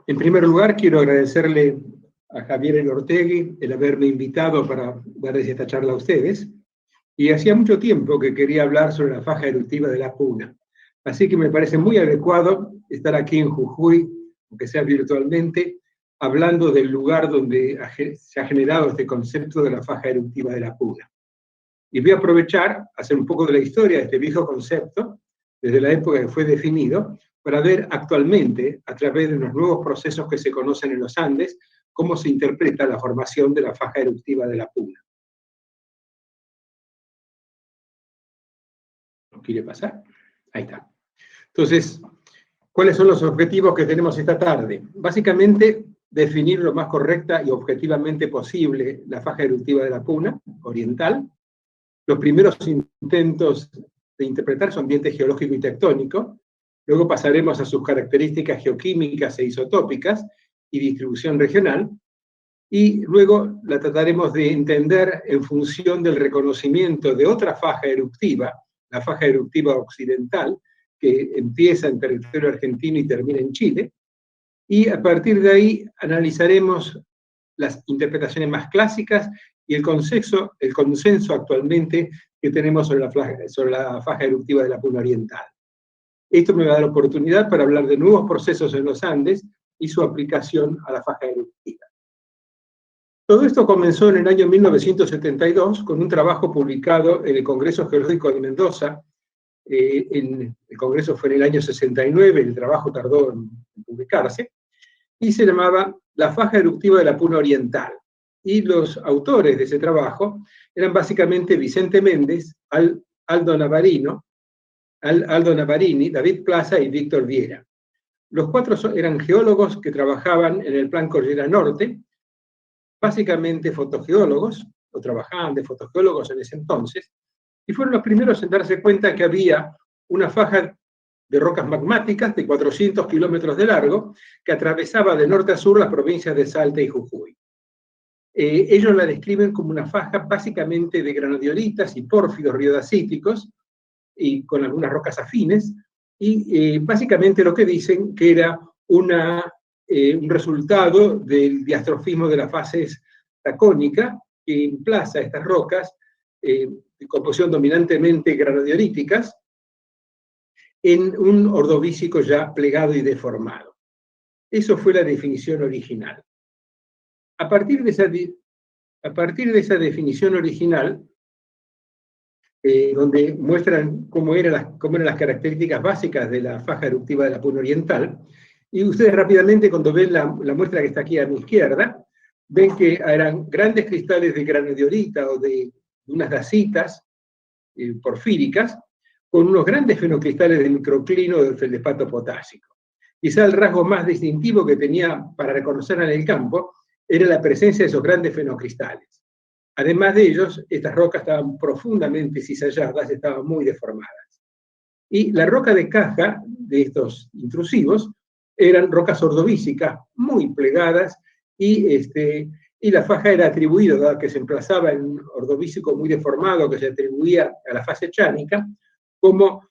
En primer lugar, quiero agradecerle a Javier Elortegui el haberme invitado para darles esta charla a ustedes. Y hacía mucho tiempo que quería hablar sobre la faja eruptiva de la Puna. Así que me parece muy adecuado estar aquí en Jujuy, aunque sea virtualmente, hablando del lugar donde se ha generado este concepto de la faja eruptiva de la Puna. Y voy a aprovechar, hacer un poco de la historia de este viejo concepto, desde la época que fue definido, para ver actualmente, a través de los nuevos procesos que se conocen en los Andes, cómo se interpreta la formación de la faja eruptiva de la Puna. ¿No quiere pasar? Ahí está. Entonces, ¿cuáles son los objetivos que tenemos esta tarde? Básicamente, definir lo más correcta y objetivamente posible la faja eruptiva de la Puna oriental. Los primeros intentos de interpretar su ambiente geológico y tectónico. Luego pasaremos a sus características geoquímicas e isotópicas y distribución regional. Y luego la trataremos de entender en función del reconocimiento de otra faja eruptiva, la faja eruptiva occidental, que empieza en territorio argentino y termina en Chile. Y a partir de ahí analizaremos las interpretaciones más clásicas y el consenso actualmente que tenemos sobre la faja eruptiva de la Puna oriental. Esto me va a dar oportunidad para hablar de nuevos procesos en los Andes y su aplicación a la faja eruptiva. Todo esto comenzó en el año 1972 con un trabajo publicado en el Congreso Geológico de Mendoza. El Congreso fue en el año 69, el trabajo tardó en publicarse, y se llamaba La faja eruptiva de la Puna oriental. Y los autores de ese trabajo eran básicamente Vicente Méndez, Aldo Navarini, David Plaza y Víctor Viera. Los cuatro eran geólogos que trabajaban en el Plan Cordillera Norte, básicamente fotogeólogos, o trabajaban de fotogeólogos en ese entonces, y fueron los primeros en darse cuenta que había una faja de rocas magmáticas de 400 kilómetros de largo que atravesaba de norte a sur las provincias de Salta y Jujuy. Ellos la describen como una faja básicamente de granodioritas y pórfidos riodacíticos, y con algunas rocas afines, y básicamente lo que dicen que era un resultado del diastrofismo de las fases tacónica, que emplaza estas rocas de composición dominantemente granodioríticas en un ordovícico ya plegado y deformado. Eso fue la definición original. A partir de esa definición original, donde muestran cómo eran las características básicas de la faja eruptiva de la Puna oriental, y ustedes rápidamente, cuando ven la muestra que está aquí a mi izquierda, ven que eran grandes cristales de granodiorita o de unas dacitas porfíricas, con unos grandes fenocristales de microclino del feldespato potásico. Quizá el rasgo más distintivo que tenía para reconocerla en el campo era la presencia de esos grandes fenocristales. Además de ellos, estas rocas estaban profundamente cisalladas, estaban muy deformadas. Y la roca de caja de estos intrusivos eran rocas ordovícicas, muy plegadas, y la faja era atribuida, dado que se emplazaba en un ordovícico muy deformado que se atribuía a la fase chánica, como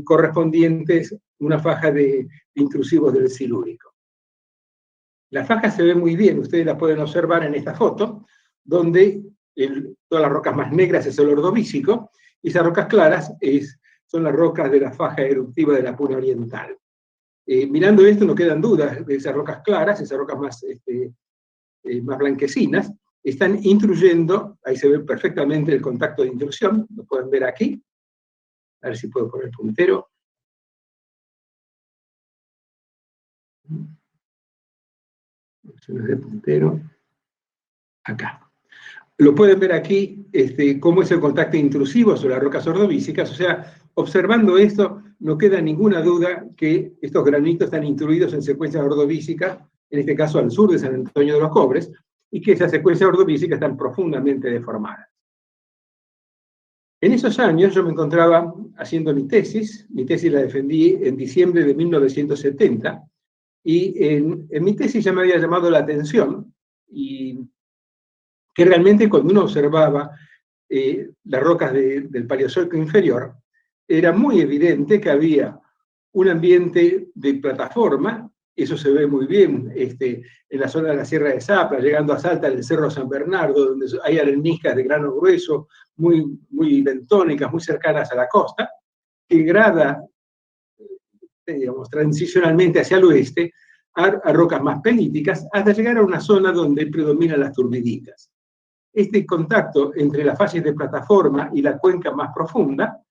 correspondientes a una faja de intrusivos del Silúrico. La faja se ve muy bien, ustedes la pueden observar en esta foto, donde todas las rocas más negras es el ordovícico, y esas rocas claras son las rocas de la faja eruptiva de la Puna oriental. Mirando esto no quedan dudas de esas rocas claras, esas rocas más blanquecinas, están intruyendo, ahí se ve perfectamente el contacto de intrusión, lo pueden ver aquí, a ver si puedo poner el puntero. Opciones de puntero. Acá. Lo pueden ver aquí, cómo es el contacto intrusivo sobre las rocas ordovícicas. O sea, observando esto, no queda ninguna duda que estos granitos están intruidos en secuencias ordovícicas, en este caso al sur de San Antonio de los Cobres, y que esas secuencias ordovícicas están profundamente deformadas. En esos años yo me encontraba haciendo mi tesis la defendí en diciembre de 1970, y en mi tesis ya me había llamado la atención, y que realmente cuando uno observaba las rocas del Paleozoico inferior, era muy evidente que había un ambiente de plataforma eso se ve muy bien en la zona de la Sierra de Zapla, llegando a Salta, en el Cerro San Bernardo, donde hay areniscas de grano grueso, muy bentónicas, muy cercanas a la costa, que grada, digamos, transicionalmente hacia el oeste, a rocas más pelíticas, hasta llegar a una zona donde predominan las turbiditas. Este contacto entre las fases de plataforma y la cuenca más profunda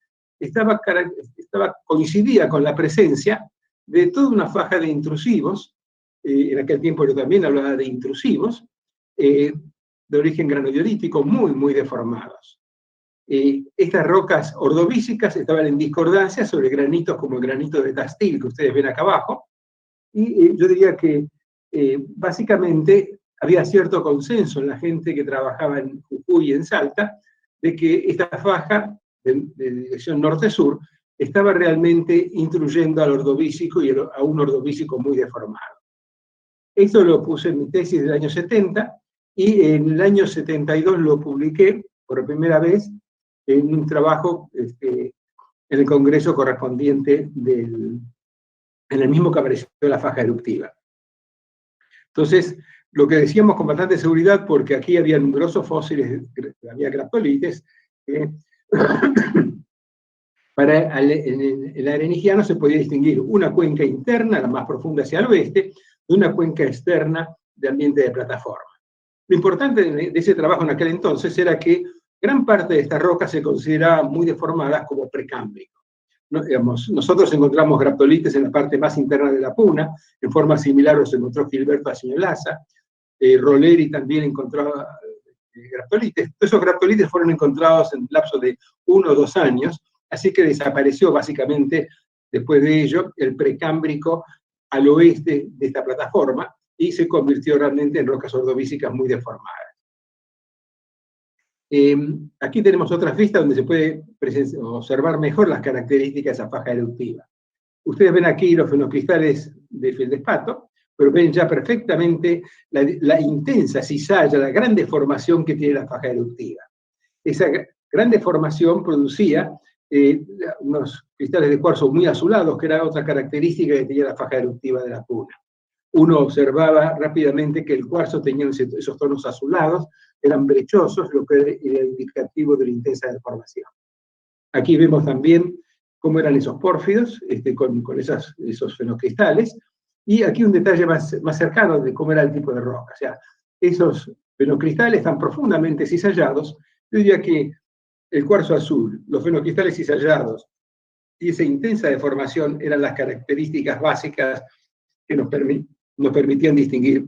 coincidía con la presencia de toda una faja de intrusivos, en aquel tiempo yo también hablaba de intrusivos, de origen granodiolítico, muy deformados. Estas rocas ordovícicas estaban en discordancia sobre granitos como el granito de Tastil, que ustedes ven acá abajo, y yo diría que básicamente había cierto consenso en la gente que trabajaba en Jujuy y en Salta, de que esta faja de dirección norte-sur estaba realmente intruyendo al ordovícico y a un ordovícico muy deformado. Esto lo puse en mi tesis del año 70, y en el año 72 lo publiqué por primera vez en un trabajo en el congreso correspondiente en el mismo que apareció la faja eruptiva. Entonces, lo que decíamos con bastante seguridad, porque aquí había numerosos fósiles, había graptolites, en el Arenigiano se podía distinguir una cuenca interna, la más profunda hacia el oeste, de una cuenca externa de ambiente de plataforma. Lo importante de ese trabajo en aquel entonces era que gran parte de estas rocas se consideraban muy deformadas como precámbrico. Nosotros encontramos graptolites en la parte más interna de la puna, en forma similar a los encontró Gilberto Aciñolaza. Roleri también encontró graptolites. Todos esos graptolites fueron encontrados en el lapso de 1 o 2 años, así que desapareció básicamente después de ello el precámbrico al oeste de esta plataforma y se convirtió realmente en rocas ordovícicas muy deformadas. Aquí tenemos otras vistas donde se puede observar mejor las características de esa faja eruptiva. Ustedes ven aquí los fenocristales de feldespato, pero ven ya perfectamente la intensa cizalla, la gran deformación que tiene la faja eruptiva. Esa gran deformación producía unos cristales de cuarzo muy azulados, que era otra característica que tenía la faja eruptiva de la puna. Uno observaba rápidamente que el cuarzo tenía esos tonos azulados, eran brechosos, lo que era indicativo de la intensa deformación. Aquí vemos también cómo eran esos pórfidos, con esos fenocristales, y aquí un detalle más cercano de cómo era el tipo de roca. O sea, esos fenocristales están profundamente cizallados. Yo diría que el cuarzo azul, los fenocristales cizallados y esa intensa deformación eran las características básicas que nos permitían distinguir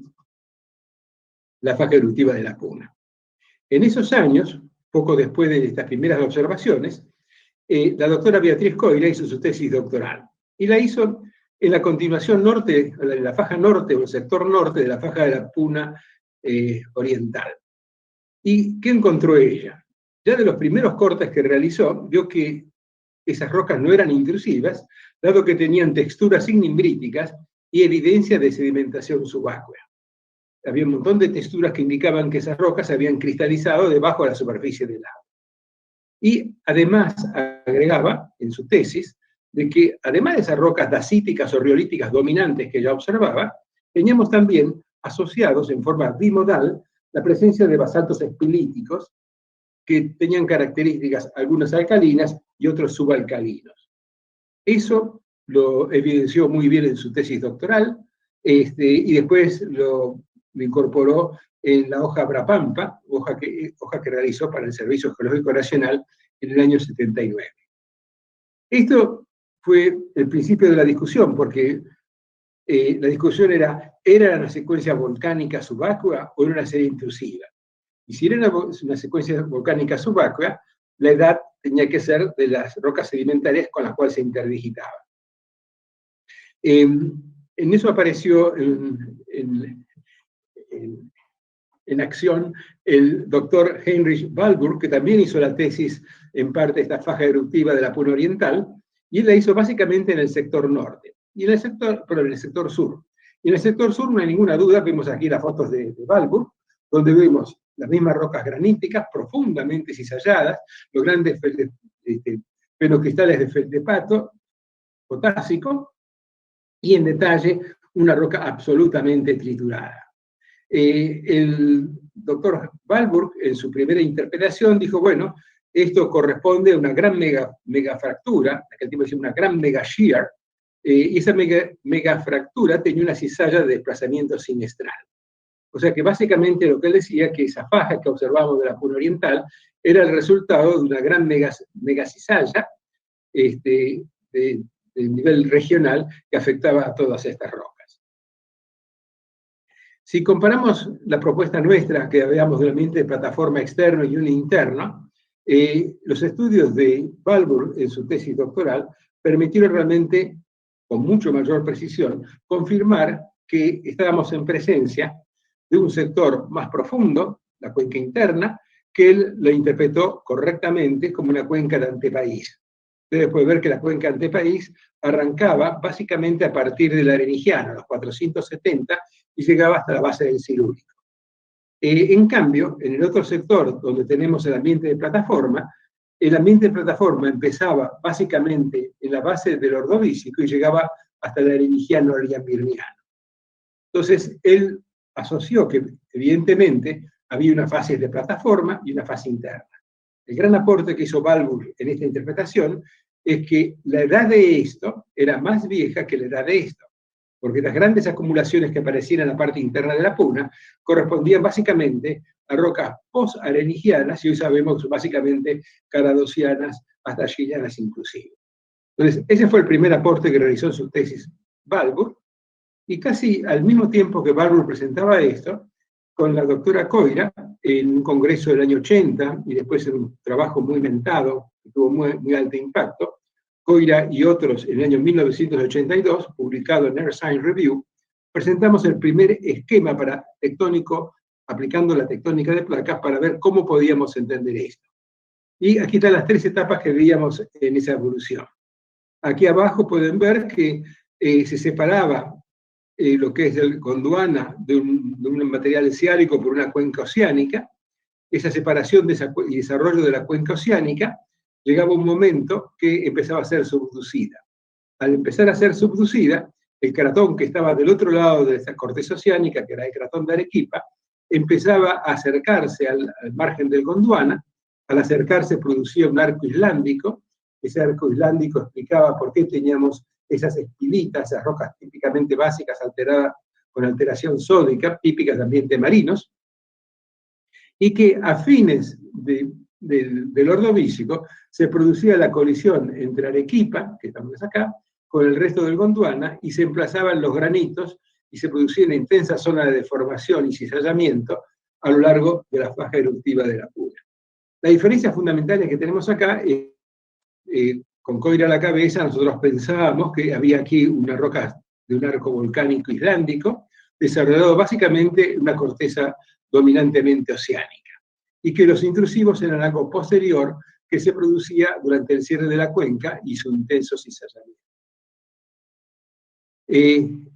la faja eruptiva de la puna. En esos años, poco después de estas primeras observaciones, la doctora Beatriz Coira hizo su tesis doctoral, y la hizo en la continuación norte, en la faja norte o el sector norte de la faja de la puna oriental. ¿Y qué encontró ella? Ya de los primeros cortes que realizó, vio que esas rocas no eran intrusivas, dado que tenían texturas ignimbriticas y evidencia de sedimentación subáquea. Había un montón de texturas que indicaban que esas rocas se habían cristalizado debajo de la superficie del agua. Y además agregaba en su tesis de que además de esas rocas dacíticas o riolíticas dominantes que ya observaba, teníamos también asociados en forma bimodal la presencia de basaltos espilíticos que tenían características algunas alcalinas y otros subalcalinos. Eso lo evidenció muy bien en su tesis doctoral, y después lo incorporó en la hoja Brapampa, hoja que realizó para el Servicio Geológico Nacional en el año 79. Esto fue el principio de la discusión, porque la discusión ¿era una secuencia volcánica subáquea o era una serie intrusiva? Y si era una secuencia volcánica subáquea, la edad tenía que ser de las rocas sedimentarias con las cuales se interdigitaba. En eso apareció en acción el doctor Heinrich Walburg, que también hizo la tesis en parte de esta faja eruptiva de la Puna Oriental, y él la hizo básicamente en el sector norte, y en el sector sur. Y en el sector sur no hay ninguna duda, vemos aquí las fotos de Walburg, donde vemos las mismas rocas graníticas profundamente cizalladas, los grandes fenocristales de feldespato potásico, y en detalle una roca absolutamente triturada. El doctor Walburg, en su primera interpretación, dijo, bueno, esto corresponde a una gran megafractura, en aquel tiempo decía una gran mega shear, y esa megafractura tenía una cizalla de desplazamiento sinestral. O sea que básicamente lo que él decía, que esa faja que observamos de la Puna Oriental era el resultado de una gran megacizalla de nivel regional que afectaba a todas estas rocas. Si comparamos la propuesta nuestra, que hablábamos de un ambiente de plataforma externo y un interno, los estudios de Walburg en su tesis doctoral permitieron realmente, con mucho mayor precisión, confirmar que estábamos en presencia de un sector más profundo, la cuenca interna, que él lo interpretó correctamente como una cuenca de antepaís. Ustedes pueden ver que la cuenca antepaís arrancaba básicamente a partir del Arenigiano, a los 470, y llegaba hasta la base del Silúrico. En cambio, en el otro sector, donde tenemos el ambiente de plataforma, el ambiente de plataforma empezaba básicamente en la base del Ordovícico y llegaba hasta el Arenigiano Ariambirniano. Entonces, él asoció que, evidentemente, había una fase de plataforma y una fase interna. El gran aporte que hizo Walburg en esta interpretación es que la edad de esto era más vieja que la edad de esto, porque las grandes acumulaciones que aparecían en la parte interna de la Puna correspondían básicamente a rocas post-arenigianas, y hoy sabemos básicamente caradosianas hasta gilianas inclusive. Entonces, ese fue el primer aporte que realizó en su tesis Walburg, y casi al mismo tiempo que Walburg presentaba esto, con la doctora Coira, en un congreso del año 80, y después en un trabajo muy mentado, que tuvo muy alto impacto, Coira y otros en el año 1982, publicado en Earth Science Review, presentamos el primer esquema para tectónico, aplicando la tectónica de placas, para ver cómo podíamos entender esto. Y aquí están las tres etapas que veíamos en esa evolución. Aquí abajo pueden ver que se separaba lo que es el Gondwana de un material ciálico por una cuenca oceánica. Esa separación y desarrollo de la cuenca oceánica llegaba un momento que empezaba a ser subducida. Al empezar a ser subducida, el cratón que estaba del otro lado de esa corteza oceánica, que era el cratón de Arequipa, empezaba a acercarse al margen del Gondwana. Al acercarse producía un arco islandico. Ese arco islandico explicaba por qué teníamos esas espinitas, esas rocas típicamente básicas alteradas con alteración sódica, típicas de ambientes marinos, y que a fines del Ordovícico se producía la colisión entre Arequipa, que estamos acá, con el resto del Gondwana, y se emplazaban los granitos y se producía una intensa zona de deformación y cizallamiento a lo largo de la faja eruptiva de la Puna. La diferencia fundamental que tenemos acá es con Coira a la cabeza, nosotros pensábamos que había aquí una roca de un arco volcánico islandico, desarrollado básicamente una corteza dominantemente oceánica, y que los intrusivos eran algo posterior que se producía durante el cierre de la cuenca y su intenso cizallamiento.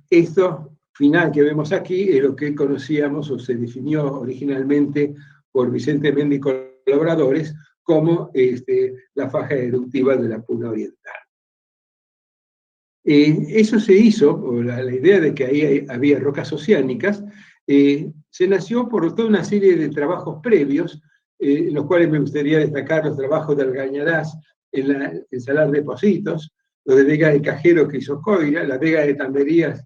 Esto final que vemos aquí es lo que conocíamos o se definió originalmente por Vicente Mendy y colaboradores como la faja eruptiva de la Puna Oriental. Eso se hizo, o la idea de que ahí había rocas oceánicas, se nació por toda una serie de trabajos previos, en los cuales me gustaría destacar los trabajos de Argañarás en Salar de Pocitos, los de Vega de Cajero que hizo Coira, la Vega de Tamberías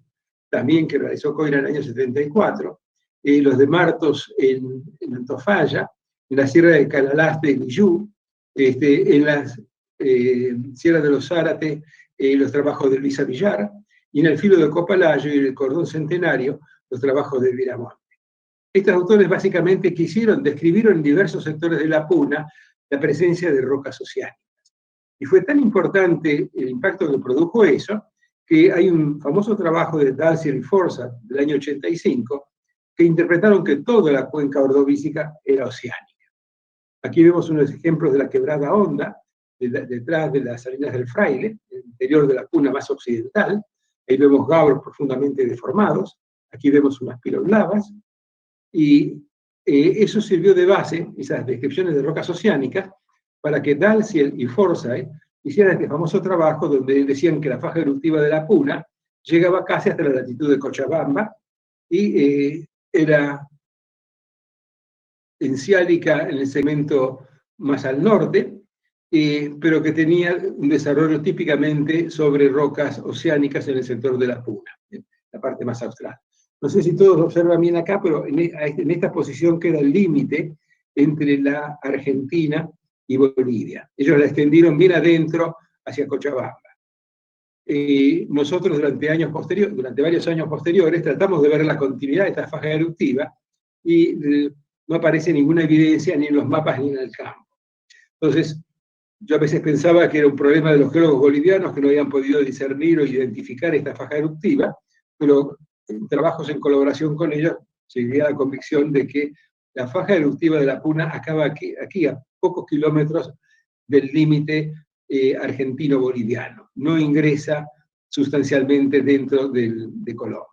también que realizó Coira en el año 74, los de Martos en Antofalla, en la Sierra de Calalaste en Iyú, en las Sierras de los Zárate, los trabajos de Luisa Villar, y en el filo de Copalayo y el Cordón Centenario, los trabajos de Viramonte. Estos autores básicamente describieron en diversos sectores de la Puna la presencia de rocas oceánicas. Y fue tan importante el impacto que produjo eso, que hay un famoso trabajo de Dalziel y Forsyth del año 85, que interpretaron que toda la cuenca ordovícica era oceánica. Aquí vemos unos ejemplos de la quebrada Honda, detrás de las salinas del Fraile, el interior de la Puna más occidental. Ahí vemos gabros profundamente deformados. Aquí vemos unas piroglavas. Y eso sirvió de base, esas descripciones de rocas oceánicas, para que Dalziel y Forsyth hicieran este famoso trabajo donde decían que la faja eruptiva de la Puna llegaba casi hasta la latitud de Cochabamba y era enciálica en el segmento más al norte, pero que tenía un desarrollo típicamente sobre rocas oceánicas en el sector de la Puna, la parte más austral. No sé si todos lo observan bien acá, pero en esta posición queda el límite entre la Argentina y Bolivia. Ellos la extendieron bien adentro hacia Cochabamba. Nosotros durante varios años posteriores tratamos de ver la continuidad de esta faja eruptiva y no aparece ninguna evidencia ni en los mapas ni en el campo. Entonces, yo a veces pensaba que era un problema de los geólogos bolivianos que no habían podido discernir o identificar esta faja eruptiva, pero en trabajos en colaboración con ellos llegué a la convicción de que la faja eruptiva de la Puna acaba aquí a pocos kilómetros del límite argentino-boliviano, no ingresa sustancialmente dentro de Colombia.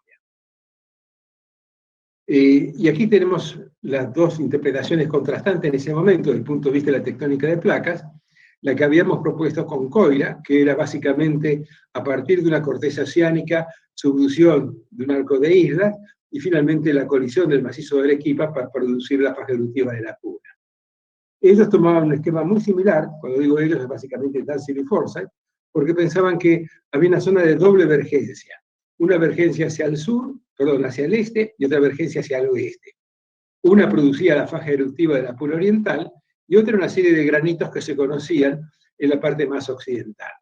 Y aquí tenemos las dos interpretaciones contrastantes en ese momento, desde el punto de vista de la tectónica de placas, la que habíamos propuesto con Coira, que era básicamente a partir de una corteza oceánica, subducción de un arco de islas, y finalmente la colisión del macizo de Arequipa para producir la faja eruptiva de la Puna. Ellos tomaban un esquema muy similar, cuando digo ellos es básicamente Danziger y Forsyth, porque pensaban que había una zona de doble vergencia, una vergencia hacia el este y otra vergencia hacia el oeste. Una producía la faja eruptiva de la Puna Oriental y otra una serie de granitos que se conocían en la parte más occidental.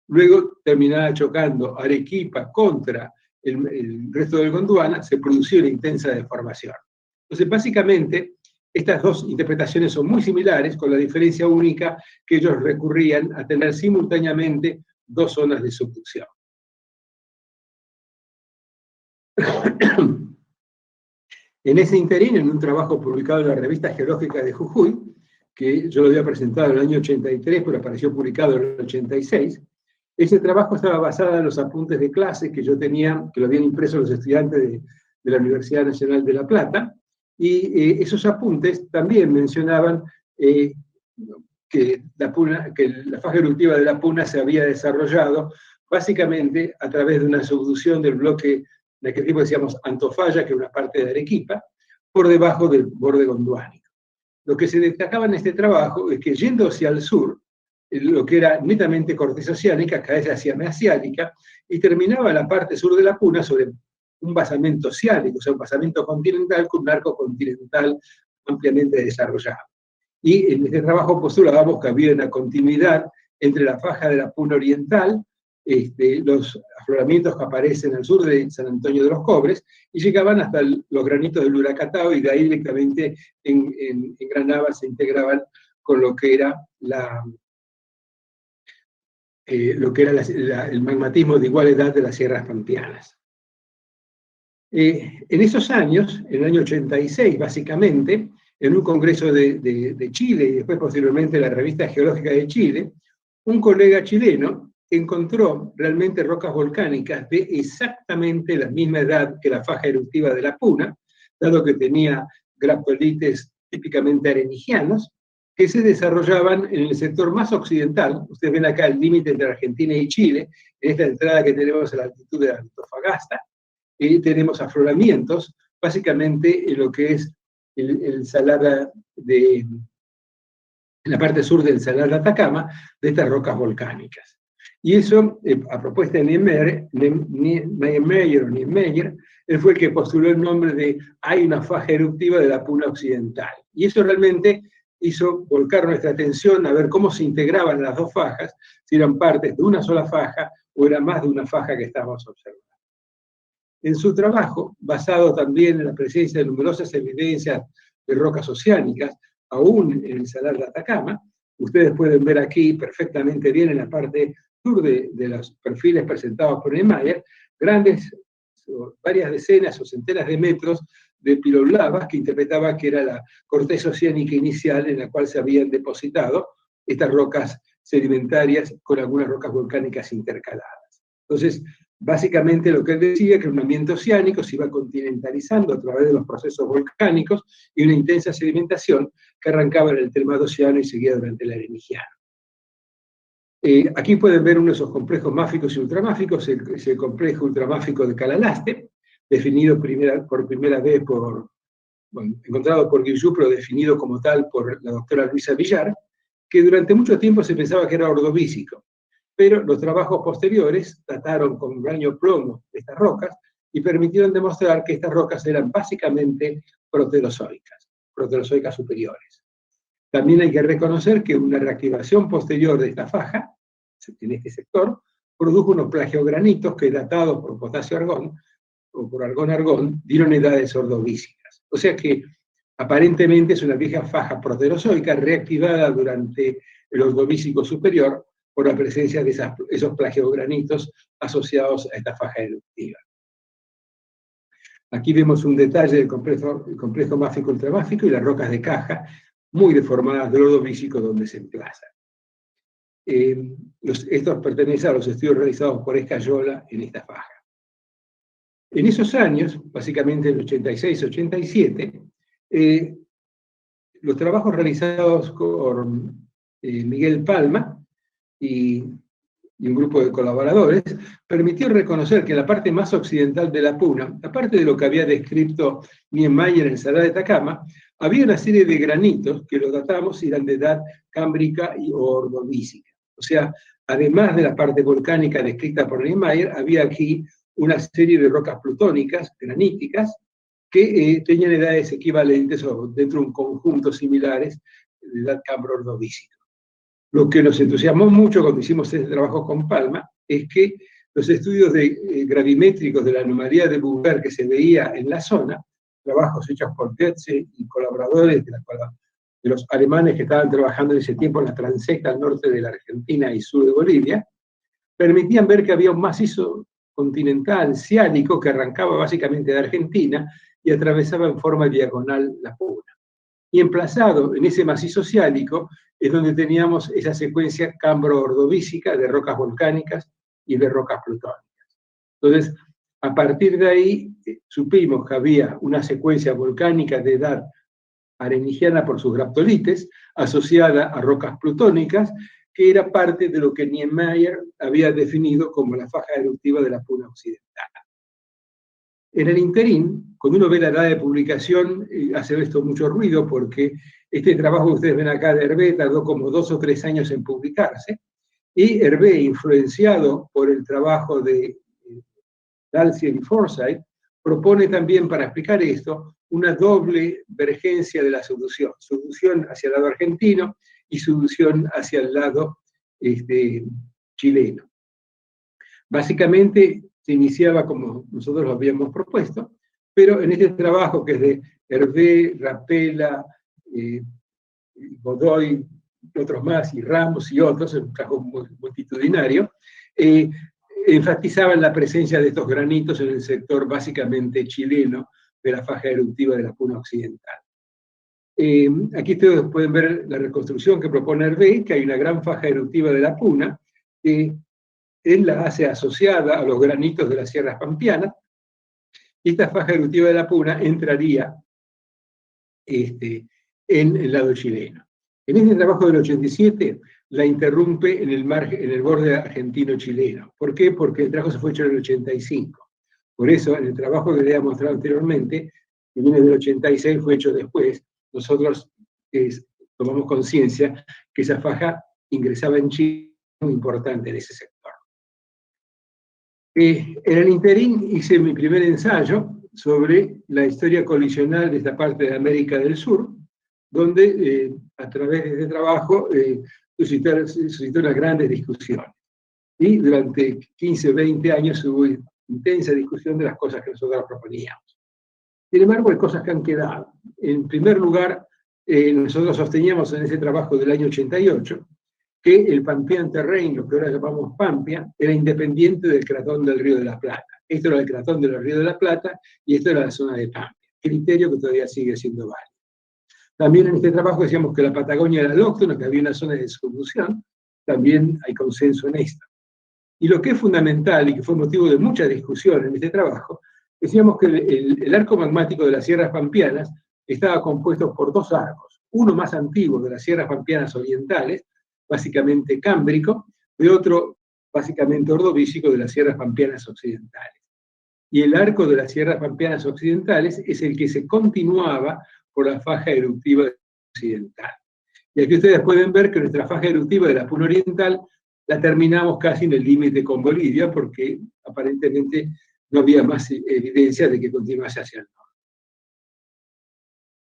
Luego terminaba chocando Arequipa contra el resto del Gondwana, se produció una intensa deformación. Entonces, básicamente, estas dos interpretaciones son muy similares, con la diferencia única que ellos recurrían a tener simultáneamente dos zonas de subducción. En ese interín, en un trabajo publicado en la Revista Geológica de Jujuy, que yo lo había presentado en el año 83, pero apareció publicado en el 86, ese trabajo estaba basado en los apuntes de clase que yo tenía, que lo habían impreso los estudiantes de la Universidad Nacional de La Plata, y esos apuntes también mencionaban que la faja eruptiva de la Puna se había desarrollado básicamente a través de una subducción del bloque de aquel tipo decíamos Antofalla, que es una parte de Arequipa, por debajo del borde gondwánico. Lo que se destacaba en este trabajo es que yendo hacia el sur, lo que era netamente corteza oceánica, cae hacia measiálica, y terminaba la parte sur de la Puna sobre un basamento oceánico, o sea, un basamento continental con un arco continental ampliamente desarrollado. Y en este trabajo postulábamos que había una continuidad entre la faja de la Puna Oriental, los afloramientos que aparecen al sur de San Antonio de los Cobres, y llegaban hasta los granitos del Uracatao, y de ahí directamente engranaban, se integraban con lo que era el magmatismo de igual edad de las sierras pampeanas. En esos años, en el año 86 básicamente, en un congreso de Chile y después posteriormente la Revista Geológica de Chile, un colega chileno encontró realmente rocas volcánicas de exactamente la misma edad que la faja eruptiva de la Puna, dado que tenía graptolites típicamente arenigianos, que se desarrollaban en el sector más occidental. Ustedes ven acá el límite entre Argentina y Chile, en esta entrada que tenemos a la altitud de Antofagasta, y tenemos afloramientos, básicamente en lo que es el salar en la parte sur del salar de Atacama, de estas rocas volcánicas. Y eso, a propuesta de Niemeyer, él fue el que postuló el nombre de hay una faja eruptiva de la Puna Occidental. Y eso realmente hizo volcar nuestra atención a ver cómo se integraban las dos fajas, si eran partes de una sola faja o era más de una faja que estábamos observando. En su trabajo, basado también en la presencia de numerosas evidencias de rocas oceánicas, aún en el salar de Atacama, ustedes pueden ver aquí perfectamente bien en la parte sur de los perfiles presentados por Niemeyer, varias decenas o centenas de metros de pirolabas que interpretaba que era la corteza oceánica inicial en la cual se habían depositado estas rocas sedimentarias con algunas rocas volcánicas intercaladas. Entonces, básicamente lo que él decía, que el ambiente oceánico se iba continentalizando a través de los procesos volcánicos y una intensa sedimentación que arrancaba en el termado océano y seguía durante el arenigiano. Aquí pueden ver uno de esos complejos máficos y ultramáficos, es el complejo ultramáfico de Calalaste, definido por primera vez encontrado por Guiu, pero definido como tal por la doctora Luisa Villar, que durante mucho tiempo se pensaba que era ordovícico, pero los trabajos posteriores dataron con uranio plomo estas rocas y permitieron demostrar que estas rocas eran básicamente proterozoicas superiores. También hay que reconocer que una reactivación posterior de esta faja, en este sector, produjo unos plagiogranitos que, datados por potasio-argón, o por argón-argón, dieron edades ordovícicas. O sea que, aparentemente, es una vieja faja proterozoica reactivada durante el ordovícico superior por la presencia de esos plagiogranitos asociados a esta faja eruptiva. Aquí vemos un detalle del complejo máfico-ultramáfico y las rocas de caja, muy deformadas del ordovícico donde se emplazan. Estos pertenecen a los estudios realizados por Escayola en esta faja. En esos años, básicamente en el 86-87, los trabajos realizados por Miguel Palma y un grupo de colaboradores permitió reconocer que la parte más occidental de la puna, aparte de lo que había descrito Niemeyer en Salar de Atacama, había una serie de granitos que los datamos y eran de edad cámbrica o ordovícica. O sea, además de la parte volcánica descrita por Niemeyer, había aquí una serie de rocas plutónicas, graníticas, que tenían edades equivalentes o dentro de un conjunto similares de edad cambro-ordovícica. Lo que nos entusiasmó mucho cuando hicimos este trabajo con Palma es que los estudios gravimétricos de la anomalía de Bouguer que se veía en la zona, trabajos hechos por Goetze y colaboradores de los alemanes que estaban trabajando en ese tiempo en la transecta al norte de la Argentina y sur de Bolivia, permitían ver que había un macizo continental ciálico que arrancaba básicamente de Argentina y atravesaba en forma diagonal la puna. Y emplazado en ese macizo ciálico es donde teníamos esa secuencia cambro-ordovícica de rocas volcánicas y de rocas plutónicas. Entonces, a partir de ahí supimos que había una secuencia volcánica de edad arenigiana por sus graptolites, asociada a rocas plutónicas, que era parte de lo que Niemeyer había definido como la faja eruptiva de la puna occidental. En el interín, cuando uno ve la edad de publicación, hace esto mucho ruido porque este trabajo que ustedes ven acá de Hervé tardó como 2 o 3 años en publicarse, y Hervé, influenciado por el trabajo de Dalziel y Forsyth, propone también, para explicar esto, una doble vergencia de la subducción hacia el lado argentino y subducción hacia el lado chileno. Básicamente se iniciaba como nosotros lo habíamos propuesto, pero en este trabajo que es de Hervé, Rapella, Godoy, otros más, y Ramos y otros, un trabajo multitudinario, enfatizaban la presencia de estos granitos en el sector básicamente chileno de la faja eruptiva de la puna occidental. Aquí ustedes pueden ver la reconstrucción que propone Hervé, que hay una gran faja eruptiva de la puna, que él la hace asociada a los granitos de las sierras pampeanas, y esta faja eruptiva de la puna entraría en el lado chileno. En este trabajo del 87 la interrumpe en el borde argentino-chileno. ¿Por qué? Porque el trabajo se fue hecho en el 85. Por eso, en el trabajo que les he mostrado anteriormente, que viene del 86, fue hecho después, nosotros tomamos conciencia que esa faja ingresaba en Chile, muy importante en ese sector. En el interín hice mi primer ensayo sobre la historia colisional de esta parte de América del Sur, donde a través de este trabajo suscitó unas grandes discusiones. Y durante 15, 20 años hubo intensa discusión de las cosas que nosotros proponíamos. Sin embargo, hay cosas que han quedado. En primer lugar, nosotros sosteníamos en ese trabajo del año 88 que el Pampean Terrain, lo que ahora llamamos Pampia, era independiente del cratón del Río de la Plata. Esto era el cratón del Río de la Plata y esto era la zona de Pampia. Criterio que todavía sigue siendo válido. También en este trabajo decíamos que la Patagonia era alóctona, que había una zona de subducción. También hay consenso en esto. Y lo que es fundamental y que fue motivo de mucha discusión en este trabajo, decíamos que el arco magmático de las sierras pampeanas estaba compuesto por 2 arcos. Uno más antiguo de las sierras pampeanas orientales, básicamente cámbrico, de otro básicamente ordovícico de las sierras pampeanas occidentales. Y el arco de las sierras pampeanas occidentales es el que se continuaba por la faja eruptiva occidental. Y aquí ustedes pueden ver que nuestra faja eruptiva de la Puna Oriental la terminamos casi en el límite con Bolivia, porque aparentemente no había más evidencia de que continuase hacia el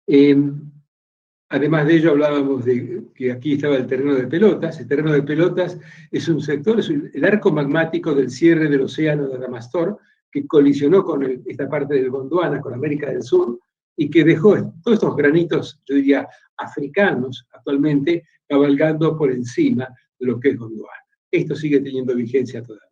norte. Además de ello, hablábamos de que aquí estaba el terreno de Pelotas. El terreno de Pelotas es un sector, es el arco magmático del cierre del océano de Adamastor, que colisionó con esta parte del Gondwana, con América del Sur, y que dejó todos estos granitos, yo diría, africanos, actualmente, cabalgando por encima de lo que es Gondwana. Esto sigue teniendo vigencia todavía.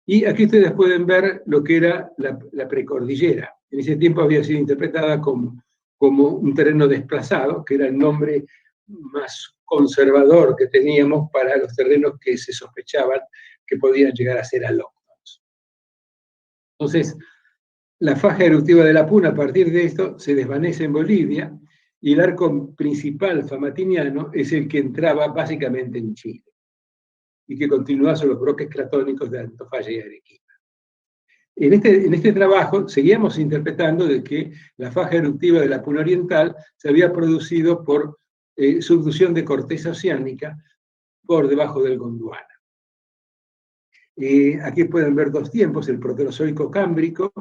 Y aquí ustedes pueden ver lo que era la precordillera. En ese tiempo había sido interpretada como un terreno desplazado, que era el nombre más conservador que teníamos para los terrenos que se sospechaban que podían llegar a ser alóctonos. Entonces, la faja eruptiva de la Puna, a partir de esto, se desvanece en Bolivia, y el arco principal famatiniano es el que entraba básicamente en Chile, y que continúa sobre los bloques cratónicos de Antofalla y Arequipa. En este trabajo seguíamos interpretando de que la faja eruptiva de la Puna Oriental se había producido por subducción de corteza oceánica por debajo del Gondwana. Aquí pueden ver dos tiempos, el proterozoico cámbrico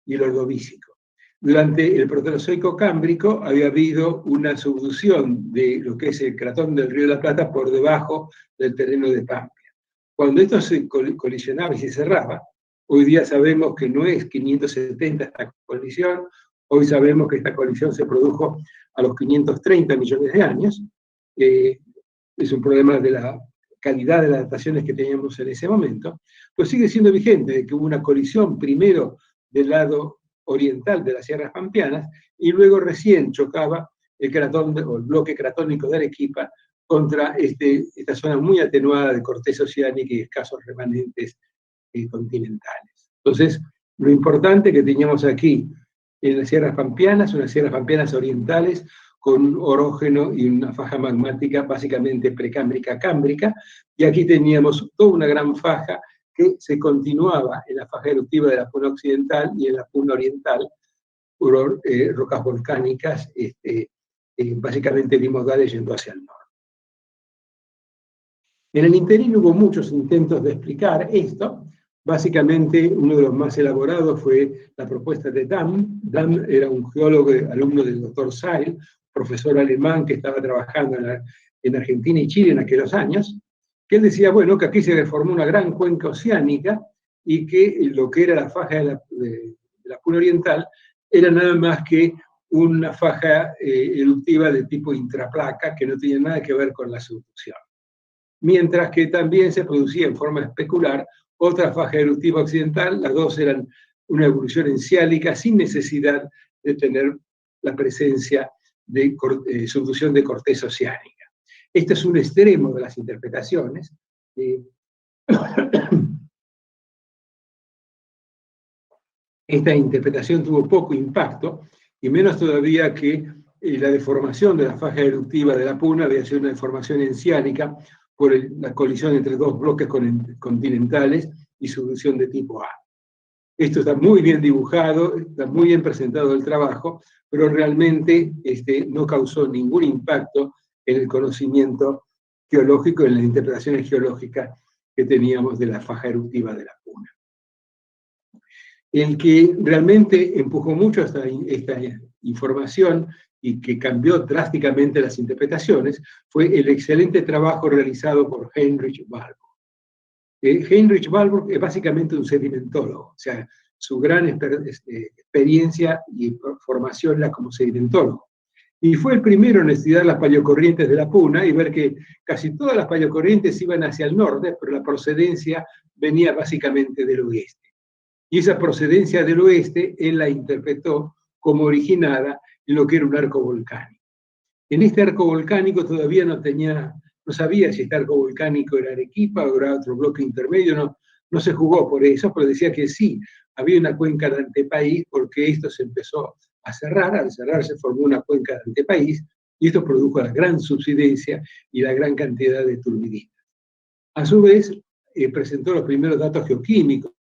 y el ordovícico. Durante el proterozoico cámbrico había habido una subducción de lo que es el cratón del Río de la Plata por debajo del terreno de Pampia. Cuando esto se colisionaba y se cerraba, hoy día sabemos que no es 570 esta colisión, hoy sabemos que esta colisión se produjo a los 530 millones de años. Es un problema de la calidad de las dataciones que teníamos en ese momento, pues sigue siendo vigente de que hubo una colisión primero del lado oriental de las sierras pampeanas y luego recién chocaba el cratón o el bloque cratónico de Arequipa contra esta zona muy atenuada de corteza oceánica y escasos remanentes continentales. Entonces, lo importante que teníamos aquí en las sierras pampeanas, unas sierras pampeanas orientales, con un orógeno y una faja magmática básicamente precámbrica-cámbrica, y aquí teníamos toda una gran faja que se continuaba en la faja eruptiva de la Puna Occidental y en la Puna Oriental, por rocas volcánicas, básicamente bimodales yendo hacia el norte. En el interín hubo muchos intentos de explicar esto. Básicamente, uno de los más elaborados fue la propuesta de Damm. Damm era un geólogo, alumno del doctor Seil, profesor alemán que estaba trabajando en Argentina y Chile en aquellos años, que él decía, bueno, que aquí se formó una gran cuenca oceánica y que lo que era la faja de la Puna Oriental era nada más que una faja eruptiva de tipo intraplaca que no tenía nada que ver con la subducción. Mientras que también se producía en forma especular otra faja eruptiva occidental, las dos eran una evolución enciálica sin necesidad de tener la presencia de subducción de corteza oceánica. Este es un extremo de las interpretaciones. Esta interpretación tuvo poco impacto, y menos todavía que la deformación de la faja eruptiva de la Puna había sido una deformación enciálica por la colisión entre dos bloques continentales y subducción de tipo A. Esto está muy bien dibujado, está muy bien presentado el trabajo, pero realmente no causó ningún impacto en el conocimiento geológico, en las interpretaciones geológicas que teníamos de la faja eruptiva de la Puna. El que realmente empujó mucho esta información y que cambió drásticamente las interpretaciones fue el excelente trabajo realizado por Heinrich Walburg. Heinrich Walburg es básicamente un sedimentólogo, o sea, su gran experiencia y formación era como sedimentólogo. Y fue el primero en estudiar las paleocorrientes de la Puna y ver que casi todas las paleocorrientes iban hacia el norte, pero la procedencia venía básicamente del oeste. Y esa procedencia del oeste él la interpretó como originada en lo que era un arco volcánico. En este arco volcánico todavía no sabía si este arco volcánico era Arequipa o era otro bloque intermedio, no se jugó por eso, pero decía que sí, había una cuenca de antepaís porque esto se empezó a cerrar, al cerrar se formó una cuenca de antepaís y esto produjo la gran subsidencia y la gran cantidad de turbiditas. A su vez, presentó los primeros datos geoquímicos de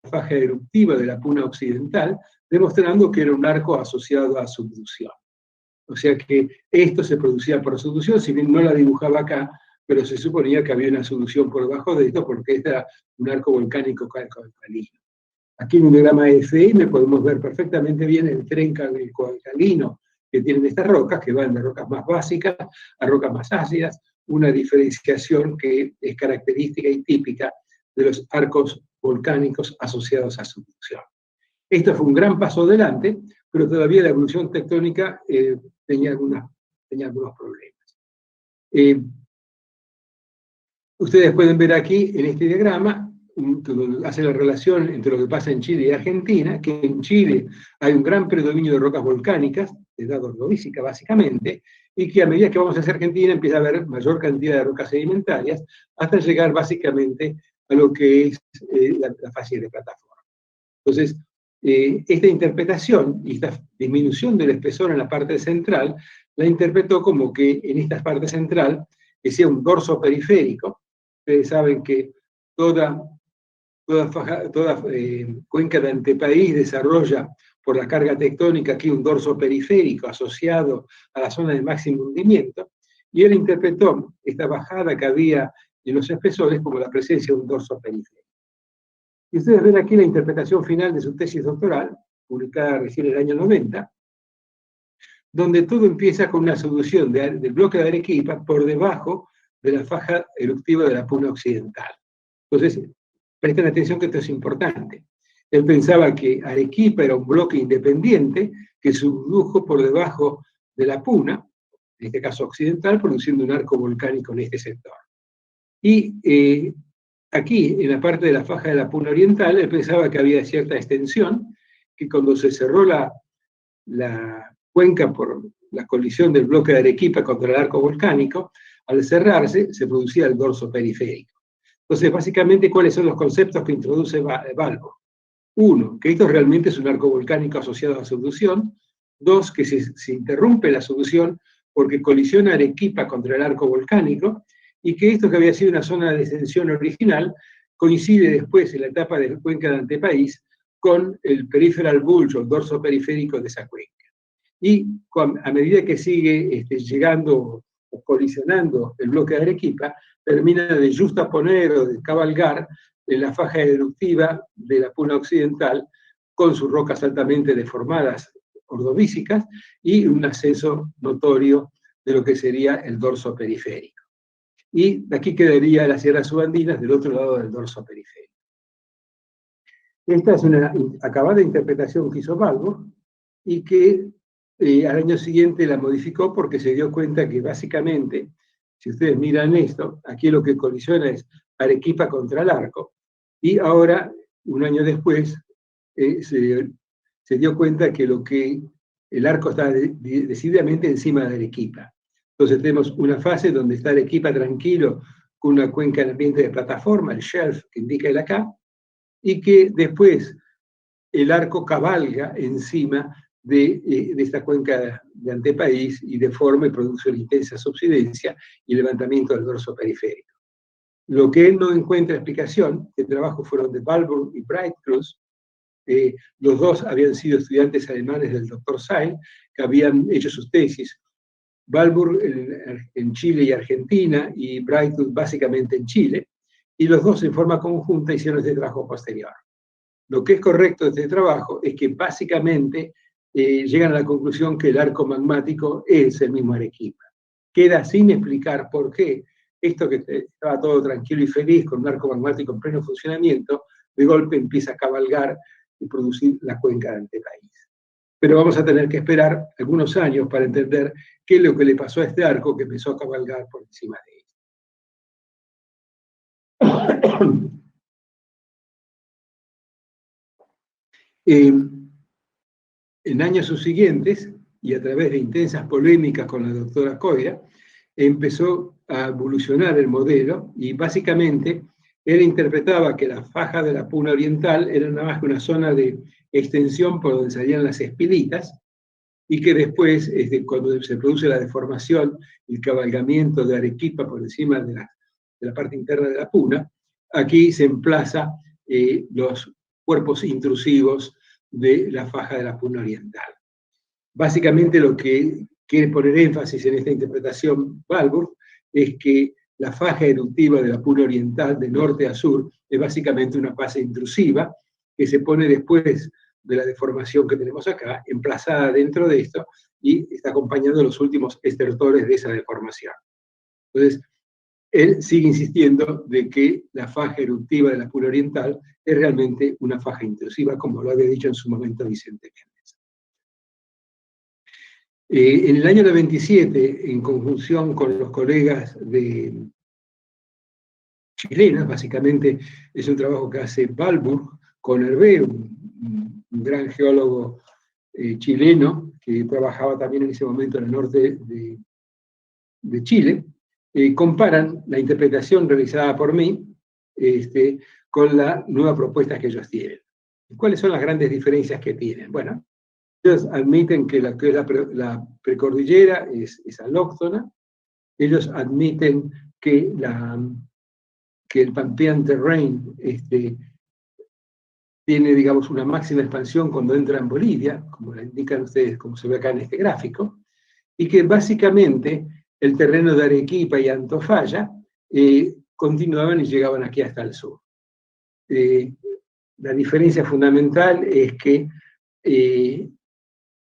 la faja eruptiva de la Puna Occidental, demostrando que era un arco asociado a subducción. O sea que esto se producía por subducción, si bien no la dibujaba acá, pero se suponía que había una subducción por debajo de esto, porque este era un arco volcánico alcalino. Aquí en un diagrama FM podemos ver perfectamente bien el tren calco-alcalino que tienen estas rocas, que van de rocas más básicas a rocas más ácidas, una diferenciación que es característica y típica de los arcos volcánicos asociados a subducción. Esto fue un gran paso adelante, pero todavía la evolución tectónica tenía algunos problemas. Ustedes pueden ver aquí, en este diagrama, hace la relación entre lo que pasa en Chile y Argentina, que en Chile hay un gran predominio de rocas volcánicas, de edad ordovícica básicamente, y que a medida que vamos hacia Argentina empieza a haber mayor cantidad de rocas sedimentarias, hasta llegar básicamente a lo que es la fase de plataforma. Entonces, esta interpretación y esta disminución del espesor en la parte central, la interpretó como que en esta parte central, que sea un dorso periférico. Ustedes saben que toda cuenca de antepaís desarrolla por la carga tectónica aquí un dorso periférico asociado a la zona de máximo hundimiento, y él interpretó esta bajada que había en los espesores como la presencia de un dorso periférico. Y ustedes ven aquí la interpretación final de su tesis doctoral, publicada recién en el año 90, donde todo empieza con una subducción del bloque de Arequipa por debajo de la faja eruptiva de la Puna Occidental. Entonces, presten atención que esto es importante. Él pensaba que Arequipa era un bloque independiente que subdujo por debajo de la Puna, en este caso occidental, produciendo un arco volcánico en este sector. Y aquí, en la parte de la faja de la Puna Oriental, él pensaba que había cierta extensión, que cuando se cerró la cuenca por la colisión del bloque de Arequipa contra el arco volcánico, al cerrarse se producía el dorso periférico. Entonces, básicamente, ¿cuáles son los conceptos que introduce Balbo? Uno, que esto realmente es un arco volcánico asociado a subducción. Dos, que se interrumpe la subducción porque colisiona Arequipa contra el arco volcánico, y que esto que había sido una zona de descensión original coincide después en la etapa de la cuenca de antepaís con el peripheral bulge, o el dorso periférico de esa cuenca. Y a medida que sigue llegando o colisionando el bloque de Arequipa, termina de justaponer o de cabalgar en la faja eruptiva de la Puna Occidental, con sus rocas altamente deformadas, ordovícicas, y un ascenso notorio de lo que sería el dorso periférico. Y de aquí quedaría las sierras subandinas del otro lado del dorso periférico. Esta es una acabada interpretación que hizo Balbo, y que al año siguiente la modificó porque se dio cuenta que básicamente, si ustedes miran esto, aquí lo que colisiona es Arequipa contra el arco, y ahora, un año después, se dio cuenta que el arco está decididamente encima de Arequipa. Entonces tenemos una fase donde está Arequipa tranquilo, con una cuenca en ambiente de plataforma, el shelf que indica él acá, y que después el arco cabalga encima de esta cuenca de antepaís y deforma y produce una intensa subsidencia y levantamiento del dorso periférico. Lo que él no encuentra explicación, el trabajo fueron de Balbo y Breitkreuz, los dos habían sido estudiantes alemanes del Dr. Seil, que habían hecho sus tesis, Balbo en Chile y Argentina, y Breitkreuz básicamente en Chile, y los dos en forma conjunta hicieron este trabajo posterior. Lo que es correcto de este trabajo es que básicamente llegan a la conclusión que el arco magmático es el mismo Arequipa. Queda sin explicar por qué esto que estaba todo tranquilo y feliz con un arco magmático en pleno funcionamiento, de golpe empieza a cabalgar y producir la cuenca de antepaís. Pero vamos a tener que esperar algunos años para entender qué es lo que le pasó a este arco que empezó a cabalgar por encima de él. En años subsiguientes, y a través de intensas polémicas con la doctora Coira, empezó a evolucionar el modelo, y básicamente él interpretaba que la faja de la Puna Oriental era nada más que una zona de extensión por donde salían las espilitas, y que después, cuando se produce la deformación, el cabalgamiento de Arequipa por encima de de la parte interna de la puna, aquí se emplaza los cuerpos intrusivos de la faja de la puna oriental. Básicamente lo que quiere poner énfasis en esta interpretación Walburg es que la faja eruptiva de la puna oriental de norte a sur es básicamente una fase intrusiva que se pone después de la deformación que tenemos acá, emplazada dentro de esto, y está acompañando los últimos estertores de esa deformación. Entonces, él sigue insistiendo de que la faja eruptiva de la puna oriental es realmente una faja intrusiva, como lo había dicho en su momento Vicente Méndez. En el año 97, en conjunción con los colegas chilenos, básicamente es un trabajo que hace Walburg con Hervé, un gran geólogo chileno que trabajaba también en ese momento en el norte de Chile, comparan la interpretación realizada por mí con la nueva propuesta que ellos tienen. ¿Cuáles son las grandes diferencias que tienen? Bueno, ellos admiten que la precordillera es alóctona, ellos admiten que el Pampean Terrain tiene, digamos, una máxima expansión cuando entra en Bolivia, como la indican ustedes, como se ve acá en este gráfico, y que básicamente el terreno de Arequipa y Antofalla continuaban y llegaban aquí hasta el sur. La diferencia fundamental es que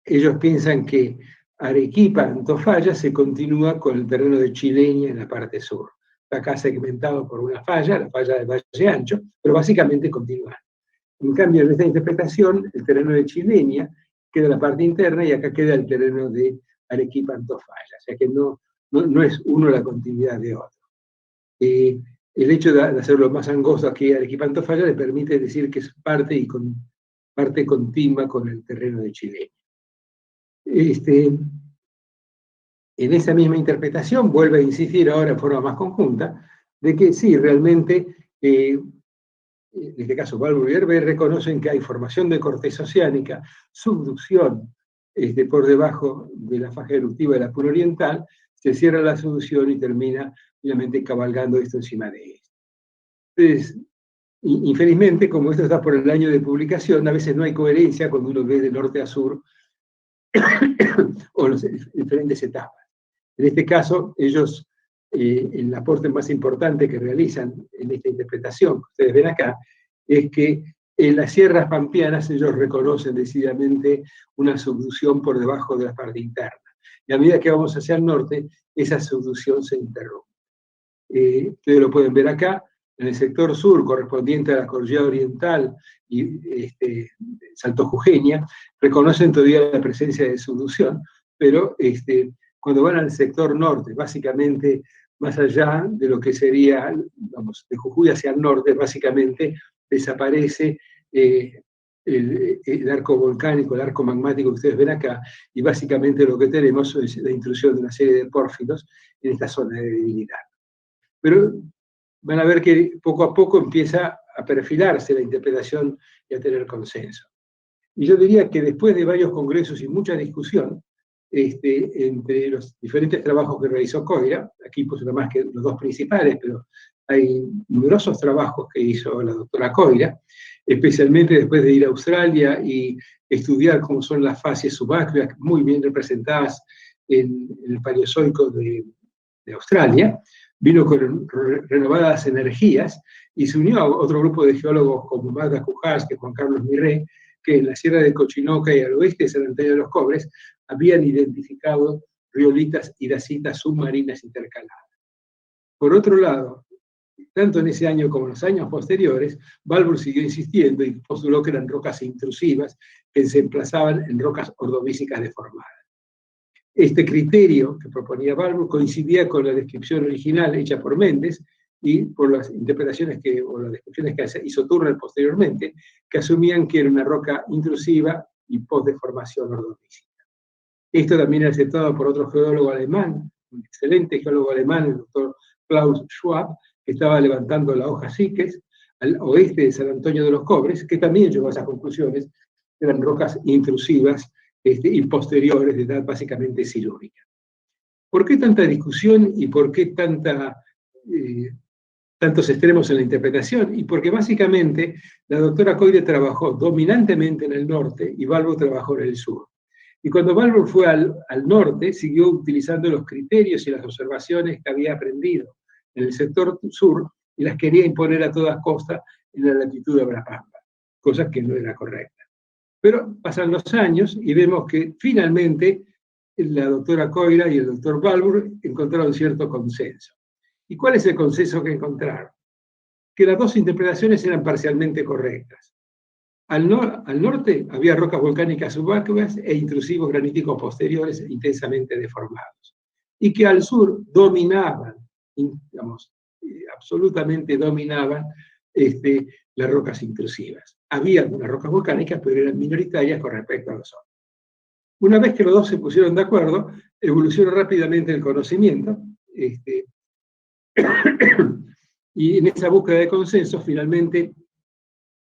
ellos piensan que Arequipa, Antofalla, se continúa con el terreno de Chileña en la parte sur. Está acá segmentado por una falla, la falla del Valle Ancho, pero básicamente continúa. En cambio, en esta interpretación, el terreno de Chileña queda en la parte interna y acá queda el terreno de Arequipa, Antofalla. O sea que no es uno la continuidad de otro. El hecho de hacerlo más angosto aquí Arequipa, Antofalla le permite decir que es parte continua con el terreno de Chileña. En esa misma interpretación vuelve a insistir ahora en forma más conjunta de que sí, realmente, en este caso Walburg y Hervé reconocen que hay formación de corteza oceánica, subducción por debajo de la faja eruptiva de la puna oriental, se cierra la subducción y termina finalmente cabalgando esto encima de esto. Entonces, infelizmente, como esto está por el año de publicación, a veces no hay coherencia cuando uno ve de norte a sur o las diferentes etapas. En este caso, ellos, el aporte más importante que realizan en esta interpretación que ustedes ven acá, es que en las sierras pampeanas ellos reconocen decididamente una subducción por debajo de la parte interna. Y a medida que vamos hacia el norte, esa subducción se interrumpe. Ustedes lo pueden ver acá, en el sector sur, correspondiente a la cordillera oriental y Salto Jujeña, reconocen todavía la presencia de subducción, pero cuando van al sector norte, básicamente más allá de lo que sería, vamos, de Jujuy hacia el norte, básicamente desaparece el arco volcánico, el arco magmático que ustedes ven acá, y básicamente lo que tenemos es la intrusión de una serie de pórfidos en esta zona de debilidad. Pero van a ver que poco a poco empieza a perfilarse la interpretación y a tener consenso. Y yo diría que después de varios congresos y mucha discusión, entre los diferentes trabajos que realizó Coira, aquí puse nada más que los dos principales, pero hay numerosos trabajos que hizo la doctora Coira, especialmente después de ir a Australia y estudiar cómo son las fases subáqueas muy bien representadas en el Paleozoico de Australia, vino con renovadas energías y se unió a otro grupo de geólogos como Magda Kujarski, Juan Carlos Mirré, que en la sierra de Cochinoca y al oeste de San Antonio de los Cobres habían identificado riolitas y dacitas submarinas intercaladas. Por otro lado, tanto en ese año como en los años posteriores, Walburg siguió insistiendo y postuló que eran rocas intrusivas que se emplazaban en rocas ordovícicas deformadas. Este criterio que proponía Walburg coincidía con la descripción original hecha por Méndez y por las interpretaciones o las descripciones que hizo Turner posteriormente, que asumían que era una roca intrusiva y post-deformación ordovícica. Esto también es aceptado por otro geólogo alemán, un excelente geólogo alemán, el doctor Klaus Schwab, que estaba levantando la hoja Siques, al oeste de San Antonio de los Cobres, que también llegó a esas conclusiones, eran rocas intrusivas y posteriores, de edad básicamente silúrica. ¿Por qué tanta discusión y por qué tanta tantos extremos en la interpretación, y porque básicamente la doctora Coire trabajó dominantemente en el norte y Balbour trabajó en el sur. Y cuando Balbour fue al norte, siguió utilizando los criterios y las observaciones que había aprendido en el sector sur y las quería imponer a todas costas en la latitud de Brabham, cosa que no era correcta. Pero pasan los años y vemos que finalmente la doctora Coira y el doctor Balbour encontraron cierto consenso. ¿Y cuál es el consenso que encontraron? Que las dos interpretaciones eran parcialmente correctas. Al norte había rocas volcánicas subacuas e intrusivos graníticos posteriores intensamente deformados. Y que al sur dominaban, digamos, absolutamente dominaban las rocas intrusivas. Había algunas rocas volcánicas, pero eran minoritarias con respecto a los otros. Una vez que los dos se pusieron de acuerdo, evolucionó rápidamente el conocimiento, y en esa búsqueda de consenso finalmente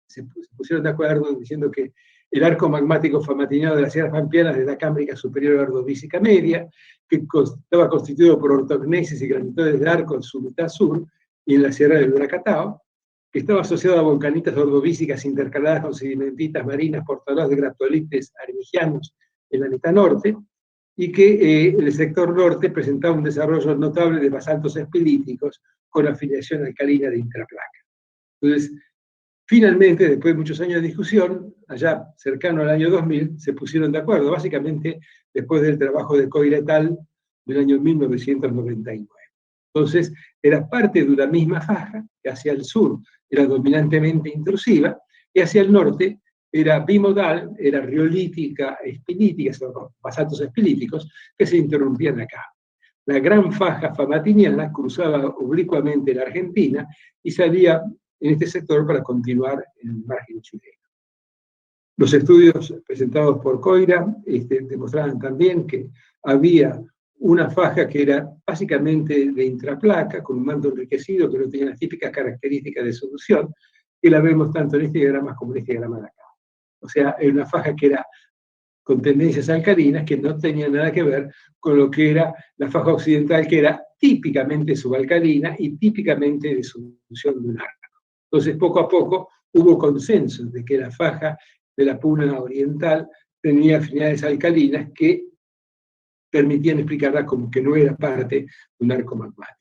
se pusieron de acuerdo diciendo que el arco magmático famatiniano de las sierras pampeanas de la Cámbrica superior a la ordovicica media, que estaba constituido por ortognesis y granitoides de arco en su mitad sur y en la sierra del Uracatao, que estaba asociado a volcanitas ordovícicas intercaladas con sedimentitas marinas portadoras de graptolites armigianos en la mitad norte, y que el sector norte presentaba un desarrollo notable de basaltos espilíticos con afiliación alcalina de intraplaca. Entonces, finalmente, después de muchos años de discusión, allá cercano al año 2000, se pusieron de acuerdo, básicamente después del trabajo de Coira et al. Del año 1999. Entonces, era parte de una misma faja, que hacia el sur era dominantemente intrusiva, y hacia el norte era bimodal, era riolítica, espilítica, son basaltos espilíticos, que se interrumpían acá. La gran faja famatiniana cruzaba oblicuamente la Argentina y salía en este sector para continuar en el margen chileno. Los estudios presentados por Coira demostraban también que había una faja que era básicamente de intraplaca, con un manto enriquecido que no tenía las típicas características de solución, que la vemos tanto en este diagrama como en este diagrama de acá. O sea, era una faja que era con tendencias alcalinas que no tenía nada que ver con lo que era la faja occidental, que era típicamente subalcalina y típicamente de solución de un arco. Entonces, poco a poco hubo consenso de que la faja de la puna oriental tenía afinidades alcalinas que permitían explicarla como que no era parte de un arco magmático.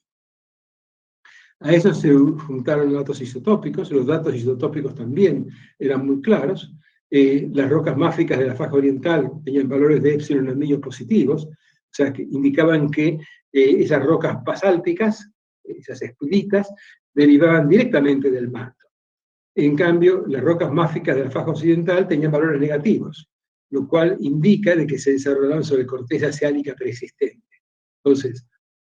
A eso se juntaron los datos isotópicos. Los datos isotópicos también eran muy claros. Las rocas máficas de la faja oriental tenían valores de épsilon anillos positivos, o sea, que indicaban que esas rocas basálticas, esas espilitas, derivaban directamente del manto. En cambio, las rocas máficas de la faja occidental tenían valores negativos, lo cual indica de que se desarrollaban sobre corteza oceánica preexistente. Entonces,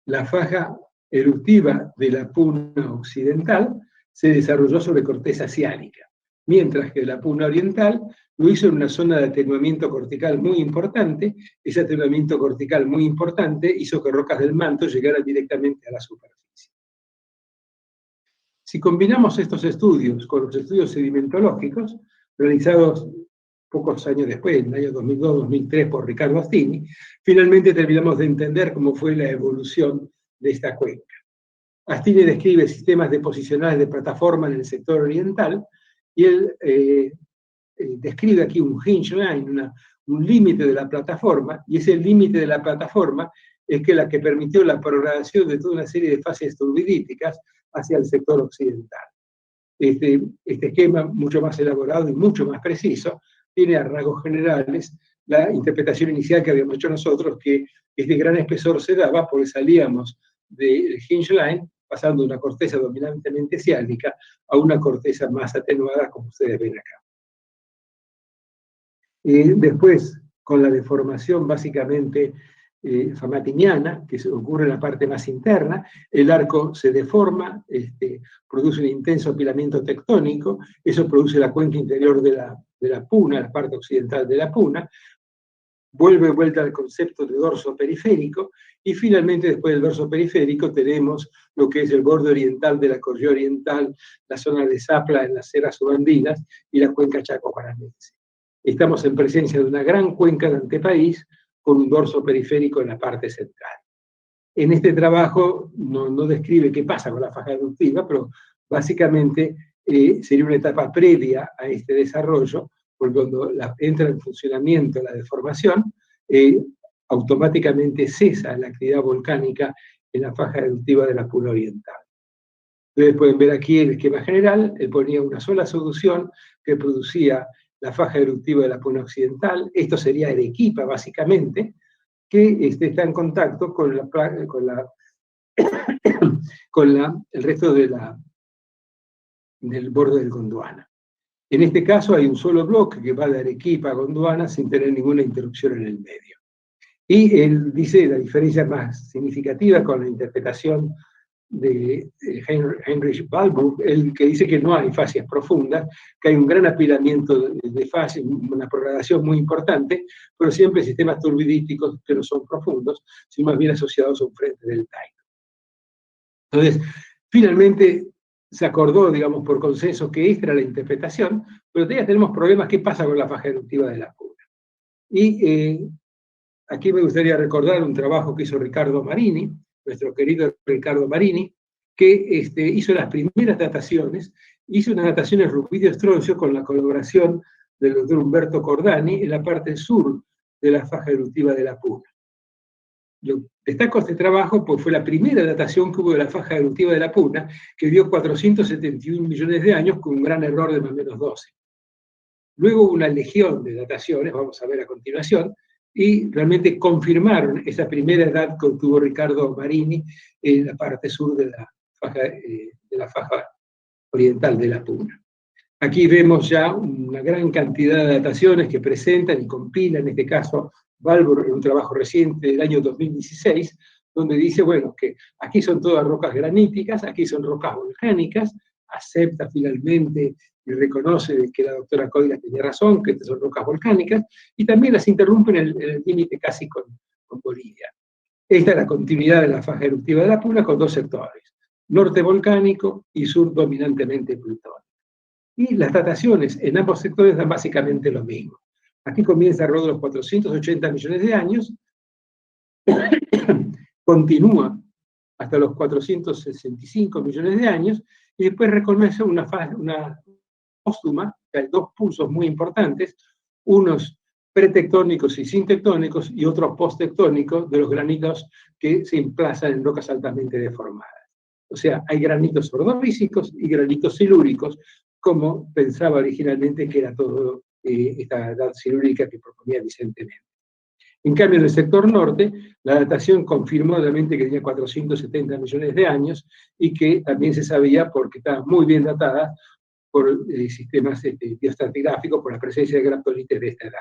la faja eruptiva de la puna occidental se desarrolló sobre corteza oceánica, mientras que la puna oriental lo hizo en una zona de atenuamiento cortical muy importante. Ese atenuamiento cortical muy importante hizo que rocas del manto llegaran directamente a la superficie. Si combinamos estos estudios con los estudios sedimentológicos, realizados pocos años después, en el año 2002-2003, por Ricardo Astini, finalmente terminamos de entender cómo fue la evolución de esta cuenca. Astini describe sistemas deposicionales de plataforma en el sector oriental, y él describe aquí un hinge line, un límite de la plataforma, y ese límite de la plataforma es la que permitió la programación de toda una serie de fases turbidíticas hacia el sector occidental. Este esquema, mucho más elaborado y mucho más preciso, tiene a rasgos generales la interpretación inicial que habíamos hecho nosotros, que este gran espesor se daba porque salíamos del hinge line, pasando de una corteza dominantemente ciálica a una corteza más atenuada, como ustedes ven acá. Después, con la deformación básicamente famatiniana, que ocurre en la parte más interna, el arco se deforma, produce un intenso apilamiento tectónico, eso produce la cuenca interior de la puna, la parte occidental de la puna, vuelta al concepto de dorso periférico, y finalmente después del dorso periférico tenemos lo que es el borde oriental de la cordillera oriental, la zona de Zapla en las sierras subandinas y la cuenca chaco-paranaense. Estamos en presencia de una gran cuenca de antepaís con un dorso periférico en la parte central. En este trabajo no describe qué pasa con la faja eruptiva, pero básicamente sería una etapa previa a este desarrollo, porque cuando entra en funcionamiento la deformación, automáticamente cesa la actividad volcánica en la faja eruptiva de la Puna Oriental. Ustedes pueden ver aquí el esquema general. Él ponía una sola solución que producía la faja eruptiva de la Puna Occidental. Esto sería Arequipa, básicamente, que está en contacto con el resto del borde del Gondwana. En este caso hay un solo bloque que va de Arequipa a Gondwana sin tener ninguna interrupción en el medio. Y él dice la diferencia más significativa con la interpretación de Heinrich Walburg, el que dice que no hay fascias profundas, que hay un gran apilamiento de fascias, una progradación muy importante, pero siempre sistemas turbidíticos que no son profundos, sino más bien asociados a un frente del Taito. Entonces, finalmente se acordó, digamos, por consenso que esta era la interpretación, pero todavía tenemos problemas. ¿Qué pasa con la faja eruptiva de la Puna? Y aquí me gustaría recordar un trabajo que hizo Riccardo Marini, nuestro querido Riccardo Marini, que hizo las primeras dataciones, hizo unas dataciones rubidio-estroncio con la colaboración del doctor Umberto Cordani en la parte sur de la faja eruptiva de la Puna. Yo destaco este trabajo porque fue la primera datación que hubo de la faja eruptiva de la Puna, que dio 471 millones de años con un gran error de más o menos 12. Luego hubo una legión de dataciones, vamos a ver a continuación, y realmente confirmaron esa primera edad que obtuvo Riccardo Marini en la parte sur de la faja oriental de la Puna. Aquí vemos ya una gran cantidad de dataciones que presentan y compilan, en este caso, Walburg, en un trabajo reciente del año 2016, donde dice, bueno, que aquí son todas rocas graníticas, aquí son rocas volcánicas, acepta finalmente y reconoce que la doctora Coira tenía razón, que estas son rocas volcánicas, y también las interrumpen en el límite casi con Bolivia. Esta es la continuidad de la faja eruptiva de la Puna con dos sectores, norte volcánico y sur dominantemente plutónico. Y las dataciones en ambos sectores dan básicamente lo mismo. Aquí comienza alrededor de los 480 millones de años, continúa hasta los 465 millones de años, y después reconoce una póstuma, que hay dos pulsos muy importantes, unos pretectónicos y sintectónicos, y otros posttectónicos de los granitos que se emplazan en rocas altamente deformadas. O sea, hay granitos ordovícicos y granitos silúricos, como pensaba originalmente que era todo esta edad silúrica que proponía Vicente Méndez. En cambio, en el sector norte, la datación confirmó realmente que tenía 470 millones de años y que también se sabía, porque estaba muy bien datada por sistemas bioestratigráficos, por la presencia de graptolites de esta edad.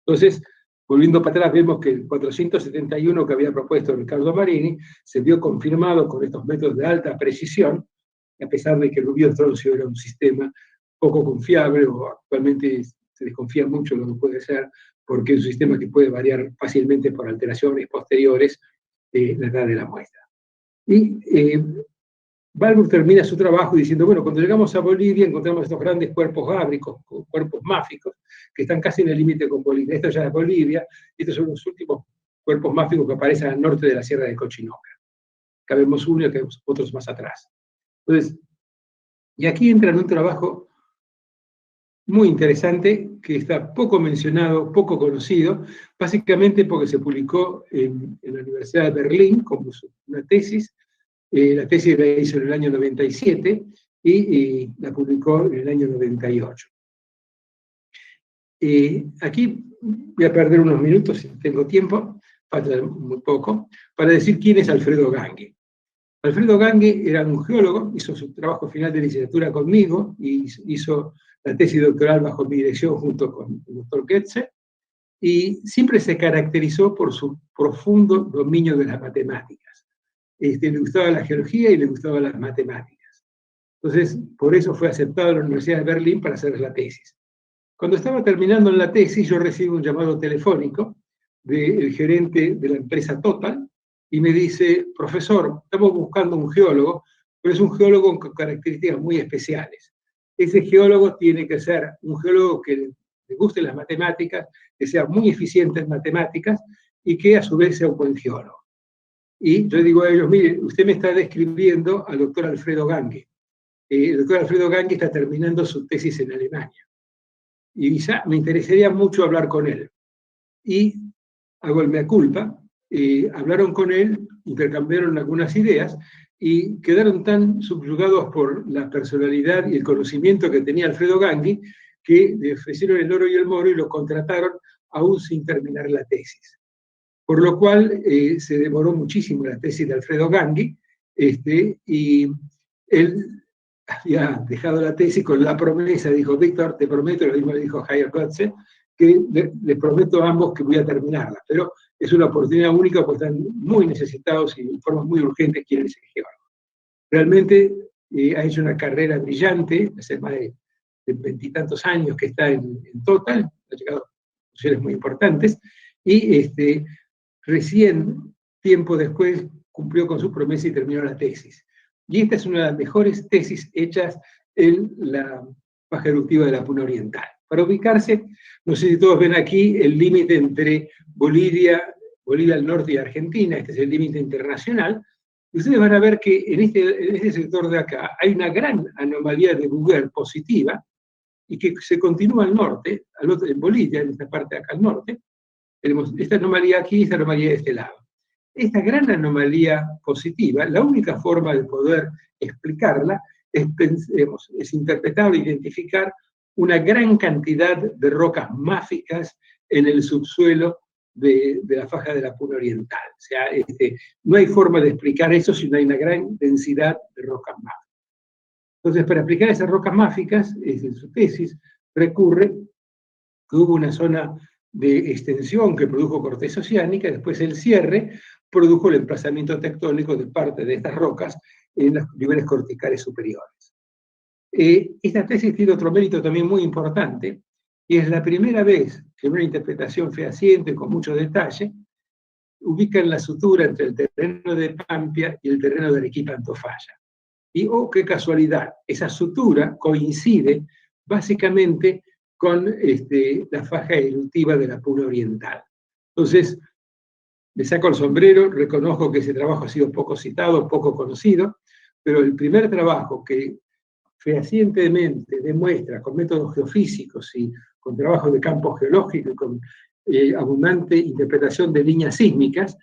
Entonces, volviendo para atrás, vemos que el 471 que había propuesto Riccardo Marini se vio confirmado con estos métodos de alta precisión, a pesar de que el rubidio-estroncio era un sistema poco confiable, o actualmente se desconfía mucho de lo que puede ser, porque es un sistema que puede variar fácilmente por alteraciones posteriores de la edad de la muestra. Y Walburg termina su trabajo diciendo, bueno, cuando llegamos a Bolivia encontramos estos grandes cuerpos gábricos, cuerpos máficos, que están casi en el límite con Bolivia. Esto ya es Bolivia, y estos son los últimos cuerpos máficos que aparecen al norte de la Sierra de Cochinoca. Acá vemos uno y acá vemos otros más atrás. Entonces, y aquí entra en un trabajo muy interesante, que está poco mencionado, poco conocido, básicamente porque se publicó en la Universidad de Berlín como una tesis. La tesis la hizo en el año 97 y la publicó en el año 98. Aquí voy a perder unos minutos, si tengo tiempo, falta muy poco, para decir quién es Alfredo Gangue. Alfredo Gangue era un geólogo, hizo su trabajo final de licenciatura conmigo y hizo la tesis doctoral bajo mi dirección junto con el doctor Goetze, y siempre se caracterizó por su profundo dominio de las matemáticas. Le gustaba la geología y le gustaban las matemáticas. Entonces, por eso fue aceptado en la Universidad de Berlín para hacer la tesis. Cuando estaba terminando la tesis, yo recibo un llamado telefónico del gerente de la empresa Total, y me dice, profesor, estamos buscando un geólogo, pero es un geólogo con características muy especiales. Ese geólogo tiene que ser un geólogo que le guste las matemáticas, que sea muy eficiente en matemáticas y que a su vez sea un buen geólogo. Y yo digo a ellos, mire, usted me está describiendo al doctor Alfredo Gangi. El doctor Alfredo Gangi está terminando su tesis en Alemania. Y quizá me interesaría mucho hablar con él. Y hago el mea culpa, hablaron con él, intercambiaron algunas ideas, y quedaron tan subyugados por la personalidad y el conocimiento que tenía Alfredo Gangi, que le ofrecieron el oro y el moro y lo contrataron aún sin terminar la tesis. Por lo cual se demoró muchísimo la tesis de Alfredo Gangi, y él había dejado la tesis con la promesa, dijo, Víctor, te prometo, lo mismo le dijo Jair Götze, que les prometo a ambos que voy a terminarla, pero es una oportunidad única porque están muy necesitados y de forma muy urgente quieren ese geólogo. Realmente ha hecho una carrera brillante, hace más de 20 y tantos años que está en Total, ha llegado a posiciones muy importantes, y recién, tiempo después, cumplió con su promesa y terminó la tesis. Y esta es una de las mejores tesis hechas en la faja eruptiva de la Puna Oriental. Para ubicarse, no sé si todos ven aquí el límite entre Bolivia al norte y Argentina, este es el límite internacional, y ustedes van a ver que en este sector de acá hay una gran anomalía de Bouguer positiva, y que se continúa al norte, en Bolivia, en esta parte de acá al norte, tenemos esta anomalía aquí y esta anomalía de este lado. Esta gran anomalía positiva, la única forma de poder explicarla es interpretar o identificar una gran cantidad de rocas máficas en el subsuelo de la faja de la Puna Oriental. O sea, no hay forma de explicar eso si no hay una gran densidad de rocas máficas. Entonces, para explicar esas rocas máficas, en su tesis recurre que hubo una zona de extensión que produjo corteza oceánica, y después el cierre produjo el emplazamiento tectónico de parte de estas rocas en los niveles corticales superiores. Esta tesis tiene otro mérito también muy importante, y es la primera vez que una interpretación fehaciente con mucho detalle ubican la sutura entre el terreno de Pampia y el terreno de Arequipa-Antofalla. Y, oh, qué casualidad, esa sutura coincide básicamente con la faja eruptiva de la Puna Oriental. Entonces, me saco el sombrero, reconozco que ese trabajo ha sido poco citado, poco conocido, pero el primer trabajo que fehacientemente demuestra con métodos geofísicos y con trabajo de campo geológico y con abundante interpretación de líneas sísmicas,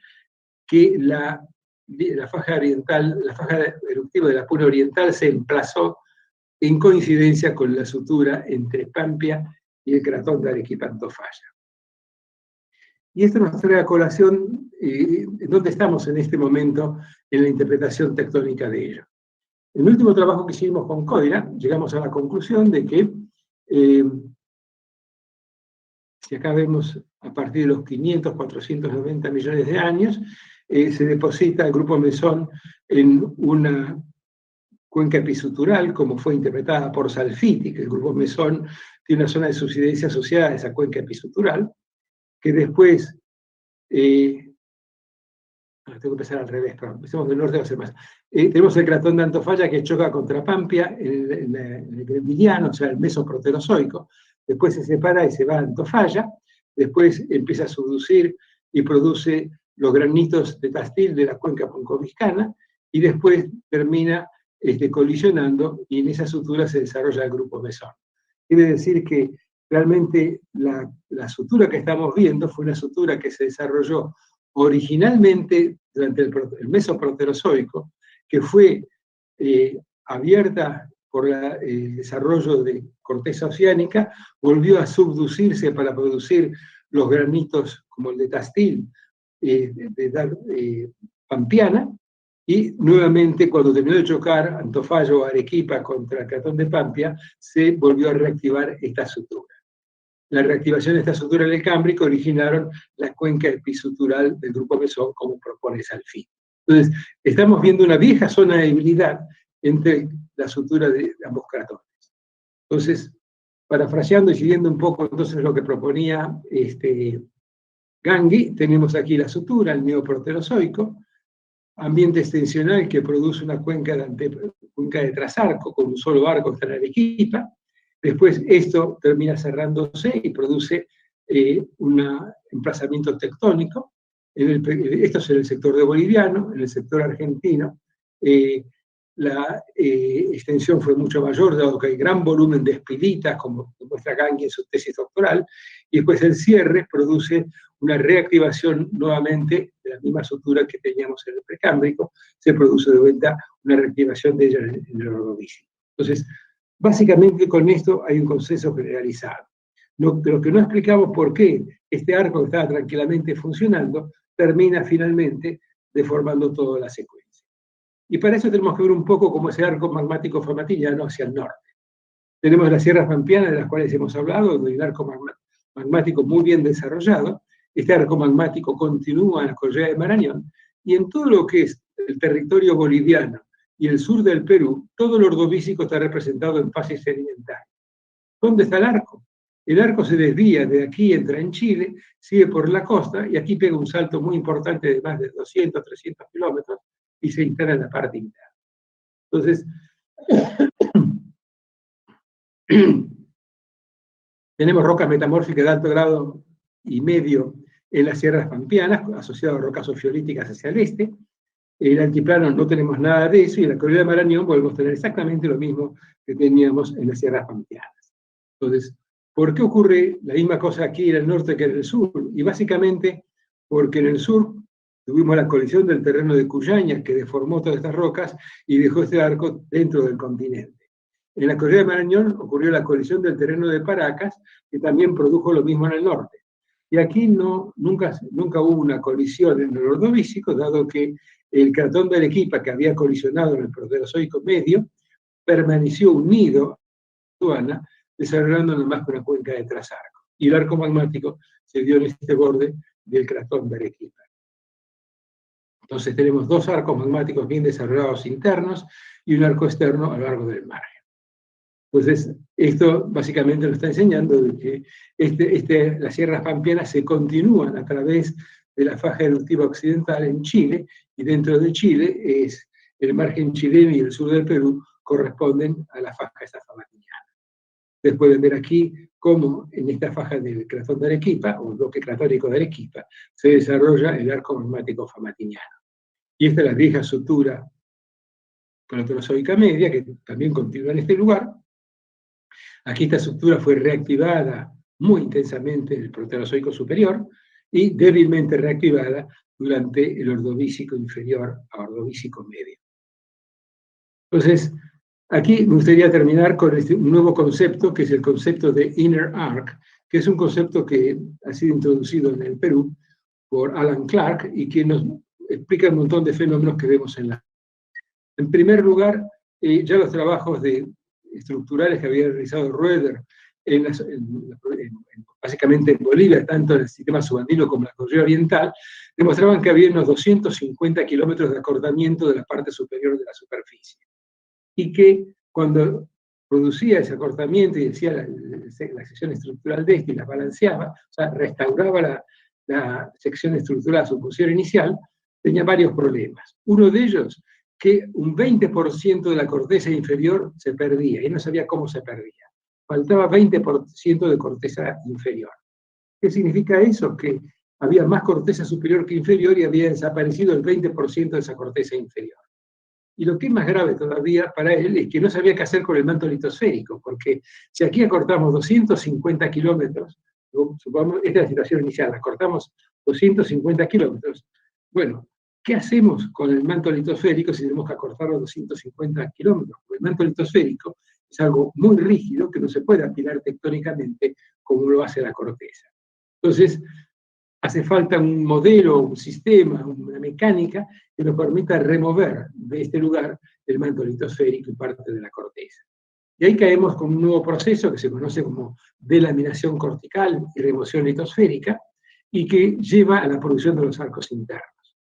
que la faja oriental, la faja eruptiva de la Puna Oriental se emplazó en coincidencia con la sutura entre Pampia y el cratón de Arequipa-Antofalla. Y esto nos trae a colación en dónde estamos en este momento en la interpretación tectónica de ello. En el último trabajo que hicimos con Coira, llegamos a la conclusión de que, si acá vemos a partir de los 500, 490 millones de años, se deposita el grupo Mesón en una cuenca episutural, como fue interpretada por Salfiti, que el grupo Mesón tiene una zona de subsidencia asociada a esa cuenca episutural, que después, tengo que empezar al revés, pero empecemos del norte, va a ser más. Tenemos el cratón de Antofalla que choca contra Pampia, en el Gremiliano, o sea, el mesoproterozoico, después se separa y se va a Antofalla, después empieza a subducir y produce los granitos de Tastil de la cuenca poncoviscana, y después termina colisionando, y en esa sutura se desarrolla el grupo Mesón. Quiere decir que realmente la sutura que estamos viendo fue una sutura que se desarrolló originalmente durante el mesoproterozoico, que fue abierta por el desarrollo de corteza oceánica, volvió a subducirse para producir los granitos como el de Tastil, de edad pampiana, y nuevamente cuando terminó de chocar Antofalla o Arequipa contra el cratón de Pampia, se volvió a reactivar esta sutura. La reactivación de esta sutura en el Cámbrico originaron la cuenca episutural del grupo Mesón, como propone Salfiti. Entonces, estamos viendo una vieja zona de debilidad entre la sutura de ambos cratones. Entonces, parafraseando y siguiendo un poco entonces lo que proponía Gangi, tenemos aquí la sutura, el neoproterozoico, ambiente extensional que produce una cuenca de trasarco con un solo arco hasta la Arequipa. Después esto termina cerrándose y produce un emplazamiento tectónico, Esto es en el sector de boliviano, en el sector argentino, la extensión fue mucho mayor, dado que hay gran volumen de espilitas, como muestra Gangui en su tesis doctoral, y después el cierre produce una reactivación nuevamente de la misma sutura que teníamos en el precámbrico, se produce de vuelta una reactivación de ella en el ordovícico. Entonces, básicamente con esto hay un consenso generalizado. Lo que no explicamos por qué este arco que estaba tranquilamente funcionando termina finalmente deformando toda la secuencia. Y para eso tenemos que ver un poco cómo ese arco magmático famatinano hacia el norte. Tenemos las sierras pampeanas, de las cuales hemos hablado, donde hay un arco magmático muy bien desarrollado. Este arco magmático continúa en la cordillera de Marañón, y en todo lo que es el territorio boliviano y el sur del Perú, todo el ordovícico está representado en fases sedimentarias. ¿Dónde está el arco? El arco se desvía de aquí, entra en Chile, sigue por la costa, y aquí pega un salto muy importante de más de 200, 300 kilómetros, y se instala en la parte interna. Entonces, tenemos rocas metamórficas de alto grado y medio en las sierras pampeanas, asociadas a rocas ofiolíticas hacia el este. En el altiplano no tenemos nada de eso, y en la cordillera de Marañón volvemos a tener exactamente lo mismo que teníamos en las sierras pampeanas. Entonces, ¿por qué ocurre la misma cosa aquí en el norte que en el sur? Y básicamente porque en el sur tuvimos la colisión del terreno de Cuyaña, que deformó todas estas rocas y dejó este arco dentro del continente. En la cordillera de Marañón ocurrió la colisión del terreno de Paracas, que también produjo lo mismo en el norte. Y aquí nunca hubo una colisión en el ordovícico, dado que el cratón de Arequipa, que había colisionado en el Proterozoico medio, permaneció unido a Tuana, desarrollando nomás con una cuenca de Trasarco. Y el arco magmático se dio en este borde del cratón de Arequipa. Entonces tenemos dos arcos magmáticos bien desarrollados internos y un arco externo a lo largo del margen. Entonces, esto básicamente nos está enseñando de que las sierras pampeanas se continúan a través de la faja eruptiva occidental en Chile, y dentro de Chile es el margen chileno y el sur del Perú corresponden a la faja esta famatinana. Ustedes pueden ver aquí cómo en esta faja del cratón de Arequipa, o bloque cratónico de Arequipa, se desarrolla el arco magmático famatinano. Y esta es la vieja sutura proterozoica media, que también continúa en este lugar. Aquí esta estructura fue reactivada muy intensamente en el Proterozoico superior y débilmente reactivada durante el Ordovícico inferior a Ordovícico medio. Entonces, aquí me gustaría terminar con un nuevo concepto, que es el concepto de Inner Arc, que es un concepto que ha sido introducido en el Perú por Alan Clark y que nos explica un montón de fenómenos que vemos en la... En primer lugar, ya los trabajos estructurales que había realizado Roeder básicamente en Bolivia, tanto en el sistema subandino como en la cordillera oriental, demostraban que había unos 250 kilómetros de acortamiento de la parte superior de la superficie. Y que cuando producía ese acortamiento y decía la sección estructural de este y la balanceaba, o sea, restauraba la sección estructural a su posición inicial, tenía varios problemas. Uno de ellos, que un 20% de la corteza inferior se perdía, y no sabía cómo se perdía. Faltaba 20% de corteza inferior. ¿Qué significa eso? Que había más corteza superior que inferior y había desaparecido el 20% de esa corteza inferior. Y lo que es más grave todavía para él es que no sabía qué hacer con el manto litosférico, porque si aquí acortamos 250 kilómetros, supongamos, esta es la situación inicial, acortamos 250 kilómetros, bueno, ¿qué hacemos con el manto litosférico si tenemos que acortarlo 250 kilómetros? Porque el manto litosférico es algo muy rígido que no se puede apilar tectónicamente como lo hace la corteza. Entonces, hace falta un modelo, un sistema, una mecánica que nos permita remover de este lugar el manto litosférico y parte de la corteza. Y ahí caemos con un nuevo proceso que se conoce como delaminación cortical y remoción litosférica, y que lleva a la producción de los arcos internos.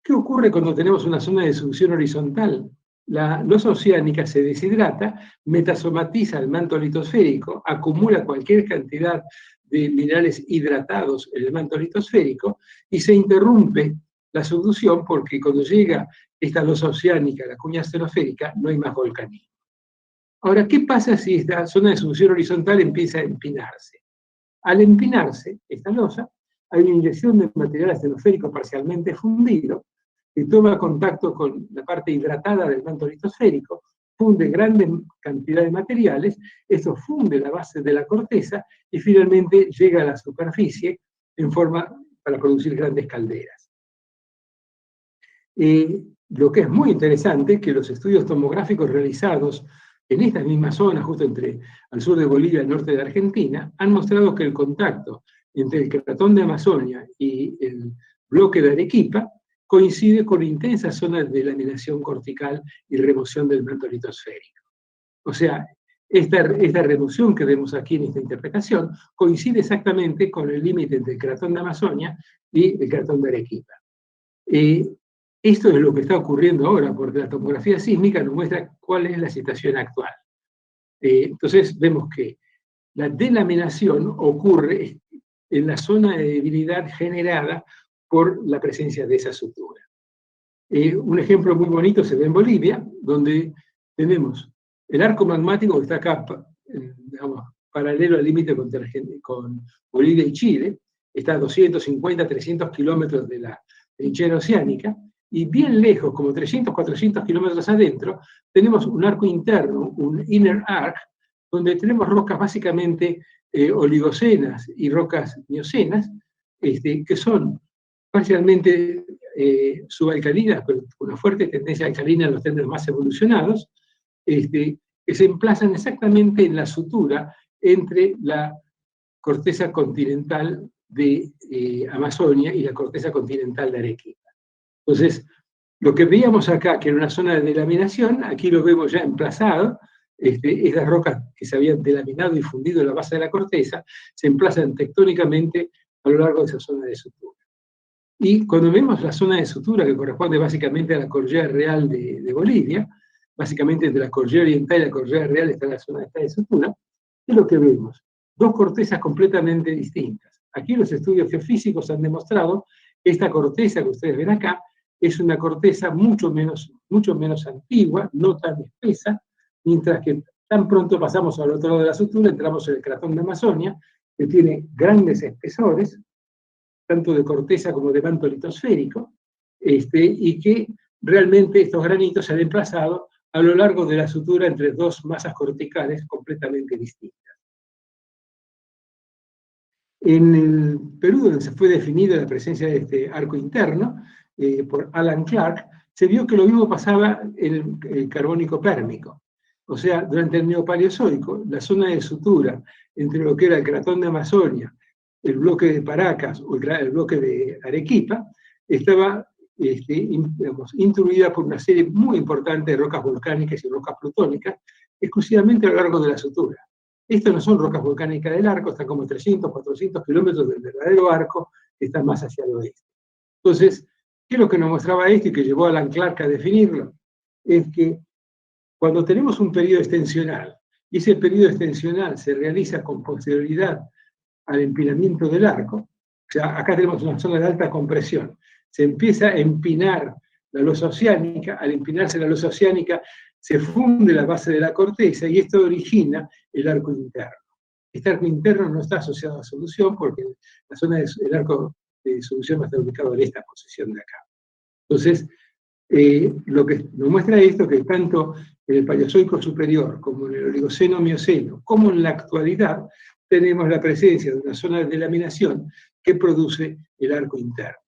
¿Qué ocurre cuando tenemos una zona de subducción horizontal? La losa oceánica se deshidrata, metasomatiza el manto litosférico, acumula cualquier cantidad de minerales hidratados en el manto litosférico y se interrumpe la subducción porque cuando llega esta losa oceánica a la cuña astenosférica no hay más volcanismo. Ahora, ¿qué pasa si esta zona de subducción horizontal empieza a empinarse? Al empinarse esta losa, hay una inyección de material astenosférico parcialmente fundido, que toma contacto con la parte hidratada del manto litosférico, funde grandes cantidades de materiales, eso funde la base de la corteza y finalmente llega a la superficie en forma para producir grandes calderas. Lo que es muy interesante es que los estudios tomográficos realizados en esta misma zona, justo al sur de Bolivia y al norte de Argentina, han mostrado que el contacto entre el cratón de Amazonia y el bloque de Arequipa coincide con intensas zonas de laminación cortical y remoción del manto litosférico. O sea, esta remoción que vemos aquí en esta interpretación coincide exactamente con el límite entre el cratón de Amazonia y el cratón de Arequipa. Esto es lo que está ocurriendo ahora, porque la tomografía sísmica nos muestra cuál es la situación actual. Entonces vemos que la delaminación ocurre en la zona de debilidad generada por la presencia de esa sutura. Un ejemplo muy bonito se ve en Bolivia, donde tenemos el arco magmático que está acá, digamos, paralelo al límite con Bolivia y Chile, está a 250, 300 kilómetros de la trinchera oceánica, y bien lejos, como 300, 400 kilómetros adentro, tenemos un arco interno, un inner arc, donde tenemos rocas básicamente oligocenas y rocas miocenas, que son parcialmente subalcalinas, pero con una fuerte tendencia alcalina en los tendes más evolucionados, que se emplazan exactamente en la sutura entre la corteza continental de Amazonia y la corteza continental de Arequipa. Entonces, lo que veíamos acá, que era una zona de delaminación, aquí lo vemos ya emplazado, esas rocas que se habían delaminado y fundido en la base de la corteza, se emplazan tectónicamente a lo largo de esa zona de sutura. Y cuando vemos la zona de sutura, que corresponde básicamente a la cordillera real de Bolivia, básicamente entre la cordillera oriental y la cordillera real está la zona de sutura, ¿qué es lo que vemos? Dos cortezas completamente distintas. Aquí los estudios geofísicos han demostrado que esta corteza que ustedes ven acá es una corteza mucho menos antigua, no tan espesa, mientras que tan pronto pasamos al otro lado de la sutura, entramos en el cratón de Amazonia, que tiene grandes espesores, tanto de corteza como de manto litosférico, y que realmente estos granitos se han emplazado a lo largo de la sutura entre dos masas corticales completamente distintas. En el Perú, donde se fue definida la presencia de este arco interno, por Alan Clark, se vio que lo mismo pasaba en el carbónico pérmico. O sea, durante el Neopaleozoico, la zona de sutura entre lo que era el cratón de Amazonia, el bloque de Paracas o el bloque de Arequipa, estaba digamos, intruida por una serie muy importante de rocas volcánicas y rocas plutónicas, exclusivamente a lo largo de la sutura. Estas no son rocas volcánicas del arco, están como 300, 400 kilómetros del verdadero arco, que están más hacia el oeste. Entonces, ¿qué es lo que nos mostraba esto y que llevó a Alan Clark a definirlo? Es que cuando tenemos un periodo extensional, y ese periodo extensional se realiza con posterioridad al empinamiento del arco, o sea, acá tenemos una zona de alta compresión, se empieza a empinar la losa oceánica, al empinarse la losa oceánica se funde la base de la corteza y esto origina el arco interno. Este arco interno no está asociado a solución porque la zona del arco de solución va a estar ubicado en esta posición de acá. Entonces, lo que nos muestra esto que tanto en el Paleozoico superior como en el Oligoceno-Mioceno, como en la actualidad, tenemos la presencia de una zona de delaminación que produce el arco interno.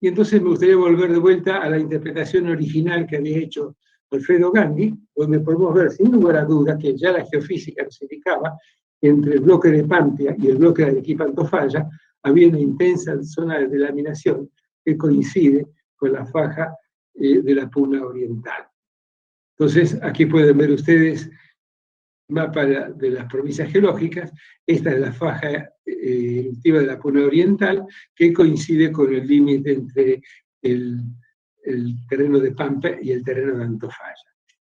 Y entonces me gustaría volver de vuelta a la interpretación original que había hecho Alfredo Gandhi, donde podemos ver sin lugar a dudas que ya la geofísica nos indicaba que entre el bloque de Pampia y el bloque de Arequipa-Antofalla había una intensa zona de delaminación que coincide con la faja de la Puna Oriental. Entonces, aquí pueden ver ustedes mapa de las provincias geológicas. Esta es la faja eruptiva de la Puna Oriental, que coincide con el límite entre el terreno de Pampa y el terreno de Antofalla.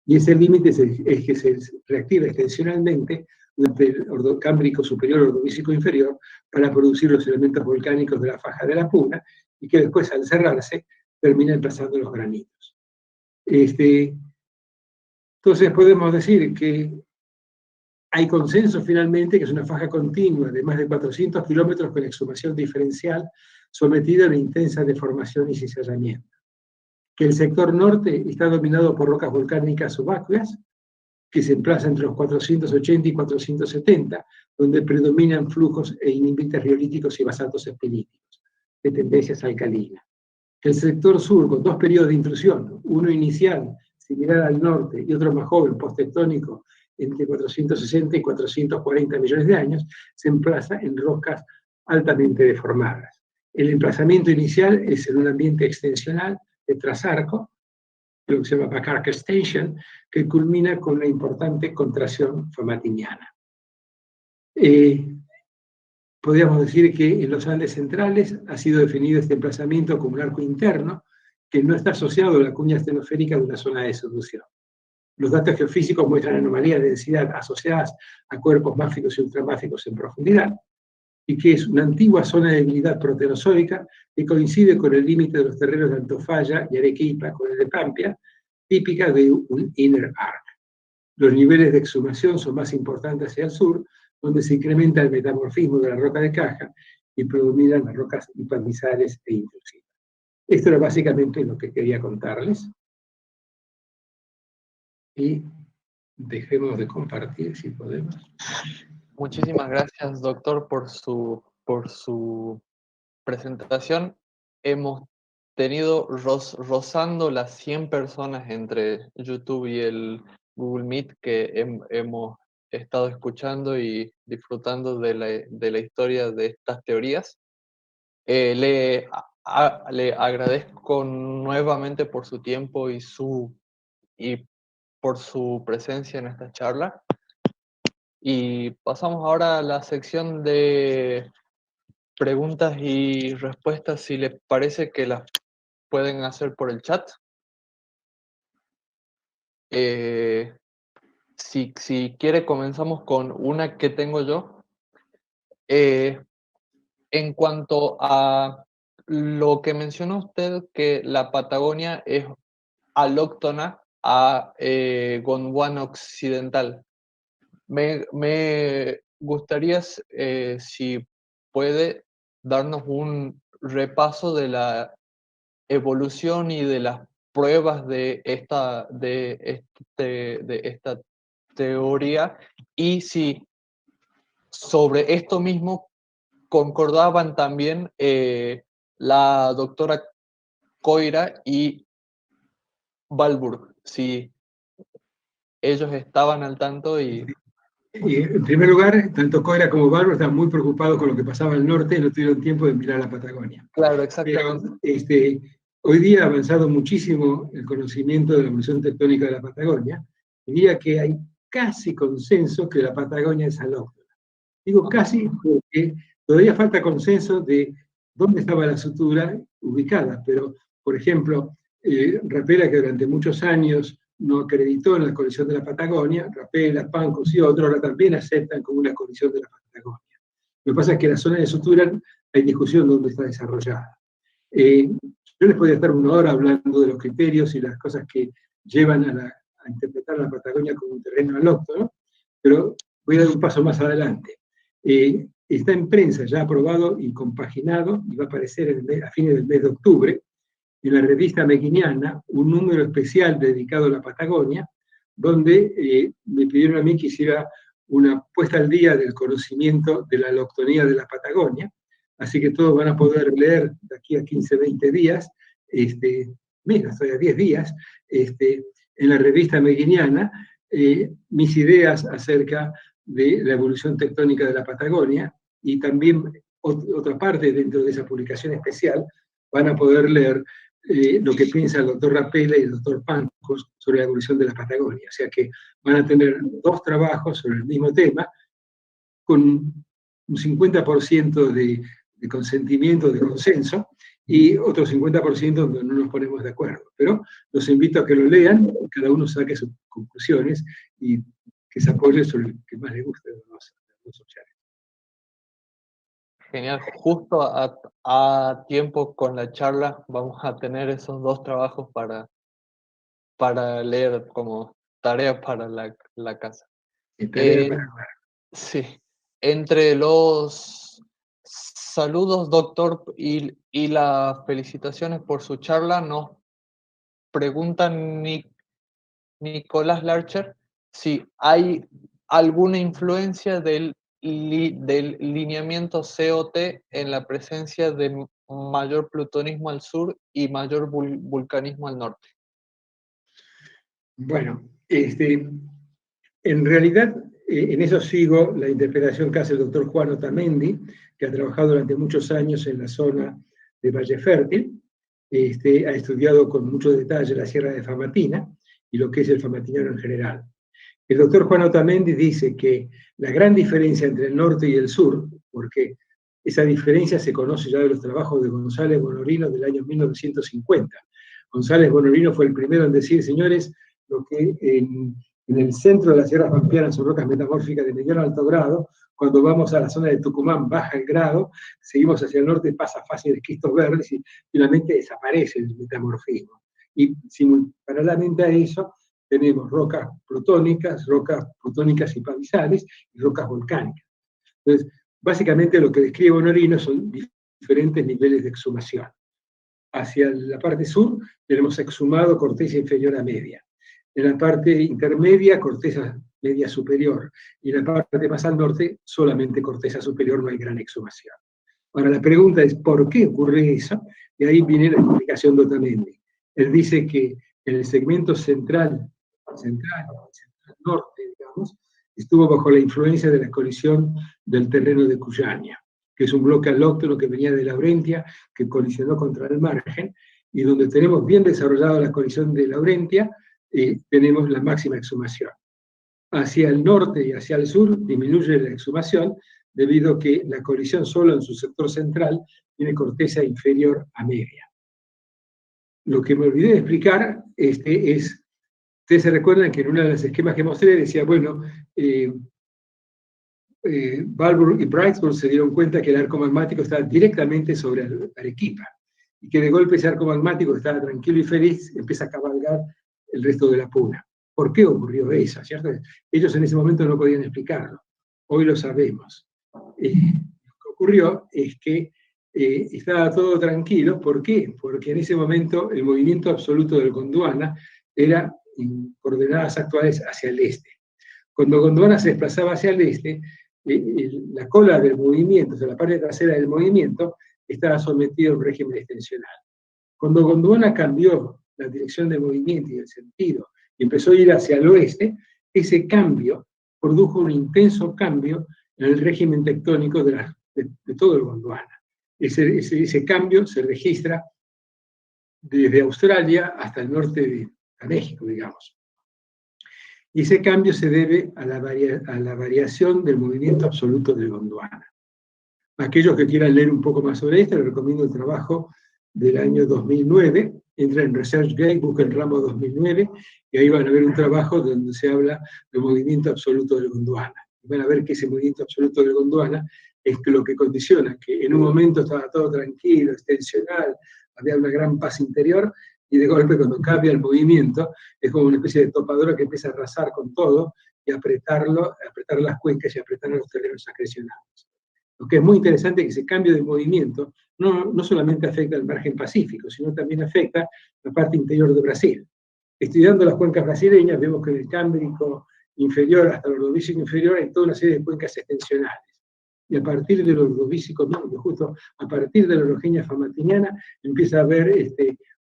Y ese límite es que se reactiva extensionalmente durante el Cámbrico superior, Ordovícico inferior, para producir los elementos volcánicos de la faja de la Puna, y que después, al cerrarse, terminan pasando los granitos. Entonces podemos decir que hay consenso finalmente que es una faja continua de más de 400 kilómetros con exhumación diferencial sometida a una intensa deformación y cizallamiento. Que el sector norte está dominado por rocas volcánicas subacuas, que se emplazan entre los 480 y 470, donde predominan flujos e inhibentes riolíticos y basaltos espelíticos, de tendencias alcalinas. El sector sur, con dos periodos de intrusión, uno inicial, similar al norte, y otro más joven, posttectónico, entre 460 y 440 millones de años, se emplaza en rocas altamente deformadas. El emplazamiento inicial es en un ambiente extensional de trasarco, lo que se llama Bacarca Extension, que culmina con una importante contracción fomatiniana. Podríamos decir que en los Andes centrales ha sido definido este emplazamiento como un arco interno que no está asociado a la cuña estenosférica de una zona de subducción. Los datos geofísicos muestran anomalías de densidad asociadas a cuerpos máficos y ultramáficos en profundidad, y que es una antigua zona de debilidad proterozoica que coincide con el límite de los terrenos de Antofalla y Arequipa con el de Pampia, típica de un inner arc. Los niveles de exhumación son más importantes hacia el sur, donde se incrementa el metamorfismo de la roca de caja y predominan las rocas hipamizales e intrusivas. Esto era básicamente lo que quería contarles. Y dejemos de compartir si podemos. Muchísimas gracias, doctor, por su presentación. Hemos tenido rozando las 100 personas entre YouTube y el Google Meet que hemos estado escuchando y disfrutando de la historia de estas teorías. Le agradezco nuevamente por su tiempo y por su presencia en esta charla. Y pasamos ahora a la sección de preguntas y respuestas, si les parece que las pueden hacer por el chat. Si quiere, comenzamos con una que tengo yo. En cuanto a lo que mencionó usted, que la Patagonia es alóctona a Gondwana Occidental. Me gustaría, si puede, darnos un repaso de la evolución y de las pruebas de esta teoría, y si sobre esto mismo concordaban también la doctora Coira y Balburg, si ellos estaban al tanto. Y En primer lugar, tanto Coira como Bárbaro estaban muy preocupados con lo que pasaba al norte y no tuvieron tiempo de mirar la Patagonia. claro, Pero exactamente. hoy día ha avanzado muchísimo el conocimiento de la evolución tectónica de la Patagonia. Diría que hay casi consenso que la Patagonia es alóctona. Digo casi porque todavía falta consenso de dónde estaba la sutura ubicada, pero, por ejemplo, Rapela, que durante muchos años no acreditó en la colisión de la Patagonia, Rapela, Pancos y otros ahora también aceptan como una colisión de la Patagonia. Lo que pasa es que la zona de sutura hay discusión dónde está desarrollada. Yo les podría estar una hora hablando de los criterios y las cosas que llevan a interpretar la Patagonia como un terreno alóctono, pero voy a dar un paso más adelante. Está en prensa, ya aprobado y compaginado, y va a aparecer a fines del mes de octubre, en la revista Mequiniana, un número especial dedicado a la Patagonia, donde me pidieron a mí que hiciera una puesta al día del conocimiento de la aloctonía de la Patagonia, así que todos van a poder leer de aquí a 15, 20 días, menos, todavía 10 días, en la revista Mequiniana, mis ideas acerca de la evolución tectónica de la Patagonia, y también otra parte dentro de esa publicación especial van a poder leer lo que piensa el doctor Rapela y el doctor Pancos sobre la evolución de la Patagonia. O sea que van a tener dos trabajos sobre el mismo tema, con un 50% de consentimiento, de consenso, y otro 50% donde no nos ponemos de acuerdo. Pero los invito a que lo lean, cada uno saque sus conclusiones y que se apoye sobre el que más le guste de los sociales. Genial, justo a tiempo con la charla vamos a tener esos dos trabajos para leer como tarea para la casa. Eh, sí, entre los saludos, doctor, y las felicitaciones por su charla, nos pregunta Nicolás Larcher si hay alguna influencia del lineamiento COT en la presencia de mayor plutonismo al sur y mayor vulcanismo al norte. Bueno, en realidad, en eso sigo la interpretación que hace el doctor Juan Otamendi, que ha trabajado durante muchos años en la zona de Valle Fértil, ha estudiado con mucho detalle la Sierra de Famatina y lo que es el Famatinero en general. El doctor Juan Otamendi dice que la gran diferencia entre el norte y el sur, porque esa diferencia se conoce ya de los trabajos de González Bonorino del año 1950. González Bonorino fue el primero en decir, señores, lo que en el centro de la Sierra Pampeana son rocas metamórficas de mediano a alto grado. Cuando vamos a la zona de Tucumán baja el grado, seguimos hacia el norte, pasa fase de esquistos verdes y finalmente desaparece el metamorfismo. Y paralelamente a eso tenemos rocas plutónicas y pavizales y rocas volcánicas. Entonces, básicamente lo que describe Bonorino son diferentes niveles de exhumación. Hacia la parte sur tenemos exhumado corteza inferior a media. En la parte intermedia, corteza media superior. Y en la parte más al norte, solamente corteza superior, no hay gran exhumación. Ahora, la pregunta es, ¿por qué ocurre eso? Y ahí viene la explicación de Otamendi. Él dice que en el segmento central norte, digamos, estuvo bajo la influencia de la colisión del terreno de Cuyania, que es un bloque alóctono que venía de Laurentia, que colisionó contra el margen, y donde tenemos bien desarrollada la colisión de Laurentia, tenemos la máxima exhumación. Hacia el norte y hacia el sur disminuye la exhumación, debido a que la colisión solo en su sector central tiene corteza inferior a media. Lo que me olvidé de explicar es, ustedes se recuerdan que en uno de los esquemas que mostré decía, bueno, Balbour y Brightsburg se dieron cuenta que el arco magmático estaba directamente sobre Arequipa, y que de golpe ese arco magmático estaba tranquilo y feliz, empieza a cabalgar el resto de la puna. ¿Por qué ocurrió eso? ¿Cierto? Ellos en ese momento no podían explicarlo. Hoy lo sabemos. Lo que ocurrió es que estaba todo tranquilo. ¿Por qué? Porque en ese momento el movimiento absoluto del Gondwana era en coordenadas actuales hacia el este. Cuando Gondwana se desplazaba hacia el este, la cola del movimiento, o sea, la parte trasera del movimiento, estaba sometida a un régimen extensional. Cuando Gondwana cambió la dirección del movimiento y el sentido, y empezó a ir hacia el oeste, ese cambio produjo un intenso cambio en el régimen tectónico de todo el Gondwana. Ese cambio se registra desde Australia hasta el norte de México, digamos. Y ese cambio se debe a la variación del movimiento absoluto del Gondwana. Aquellos que quieran leer un poco más sobre esto, les recomiendo el trabajo del año 2009. Entra en ResearchGate, busquen ramo 2009, y ahí van a ver un trabajo donde se habla del movimiento absoluto del Gondwana. Y van a ver que ese movimiento absoluto del Gondwana es lo que condiciona, que en un momento estaba todo tranquilo, extensional, había una gran paz interior, y de golpe cuando cambia el movimiento, es como una especie de topadora que empieza a arrasar con todo y apretar las cuencas y apretar los terrenos acrecionados. Lo que es muy interesante es que ese cambio de movimiento no solamente afecta al margen pacífico, sino también afecta la parte interior de Brasil. Estudiando las cuencas brasileñas, vemos que en el Cámbrico inferior hasta el Ordovícico inferior hay toda una serie de cuencas extensionales. Y a partir del Ordovícico medio, justo a partir de la orogenia famatiniana, empieza a haber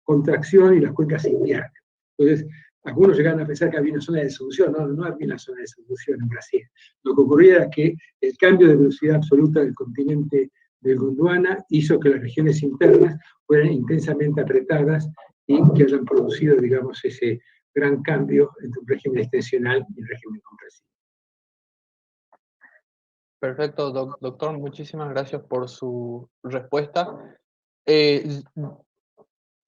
contracción y las cuencas se invierten. Entonces, algunos llegaron a pensar que había una zona de solución. No había una zona de solución en Brasil. Lo que ocurría era que el cambio de velocidad absoluta del continente del Gondwana hizo que las regiones internas fueran intensamente apretadas y que hayan producido, digamos, ese gran cambio entre un régimen extensional y un régimen compresivo. Perfecto, doctor, muchísimas gracias por su respuesta.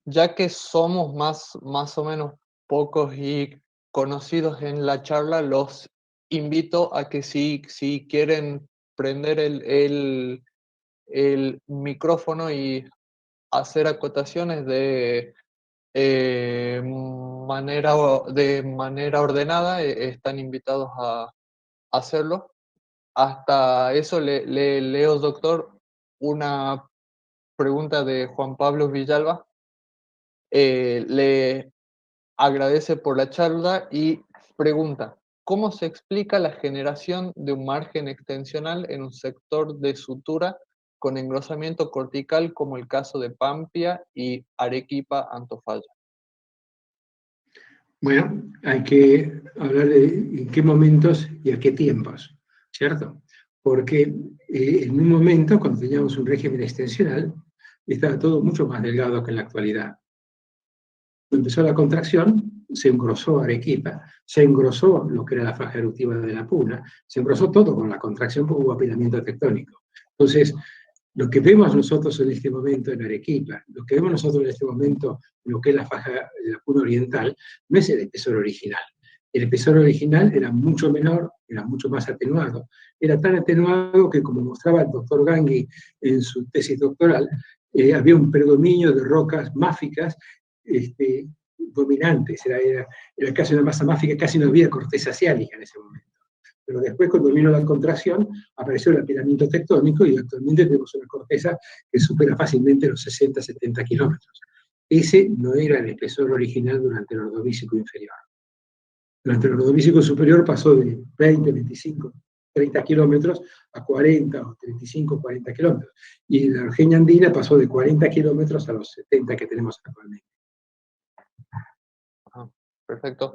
Ya que somos más o menos pocos y conocidos en la charla, los invito a que si quieren prender el micrófono y hacer acotaciones de manera ordenada, están invitados hacerlo. Hasta eso le leo, doctor, una pregunta de Juan Pablo Villalba. Le agradece por la charla y pregunta, ¿cómo se explica la generación de un margen extensional en un sector de sutura con engrosamiento cortical como el caso de Pampia y Arequipa-Antofalla? Bueno, hay que hablar de en qué momentos y a qué tiempos, ¿cierto? Porque en un momento, cuando teníamos un régimen extensional, estaba todo mucho más delgado que en la actualidad. Cuando empezó la contracción, se engrosó Arequipa, se engrosó lo que era la faja eruptiva de la Puna, se engrosó todo con la contracción porque hubo apilamiento tectónico. Entonces, lo que vemos nosotros en este momento en Arequipa, lo que vemos nosotros en este momento en lo que es la faja de la Puna Oriental, no es el espesor original. El espesor original era mucho menor, era mucho más atenuado. Era tan atenuado que, como mostraba el doctor Gangui en su tesis doctoral, había un predominio de rocas máficas dominantes. Era casi una masa máfica, casi no había corteza ciánica en ese momento. Pero después, cuando vino la contracción, apareció el apilamiento tectónico y actualmente tenemos una corteza que supera fácilmente los 60, 70 kilómetros. Ese no era el espesor original durante el ordovícico inferior. Durante el ordovícico superior pasó de 20, 25, 30 kilómetros a 40 o 35, 40 kilómetros. Y la Argeña andina pasó de 40 kilómetros a los 70 que tenemos actualmente. Perfecto.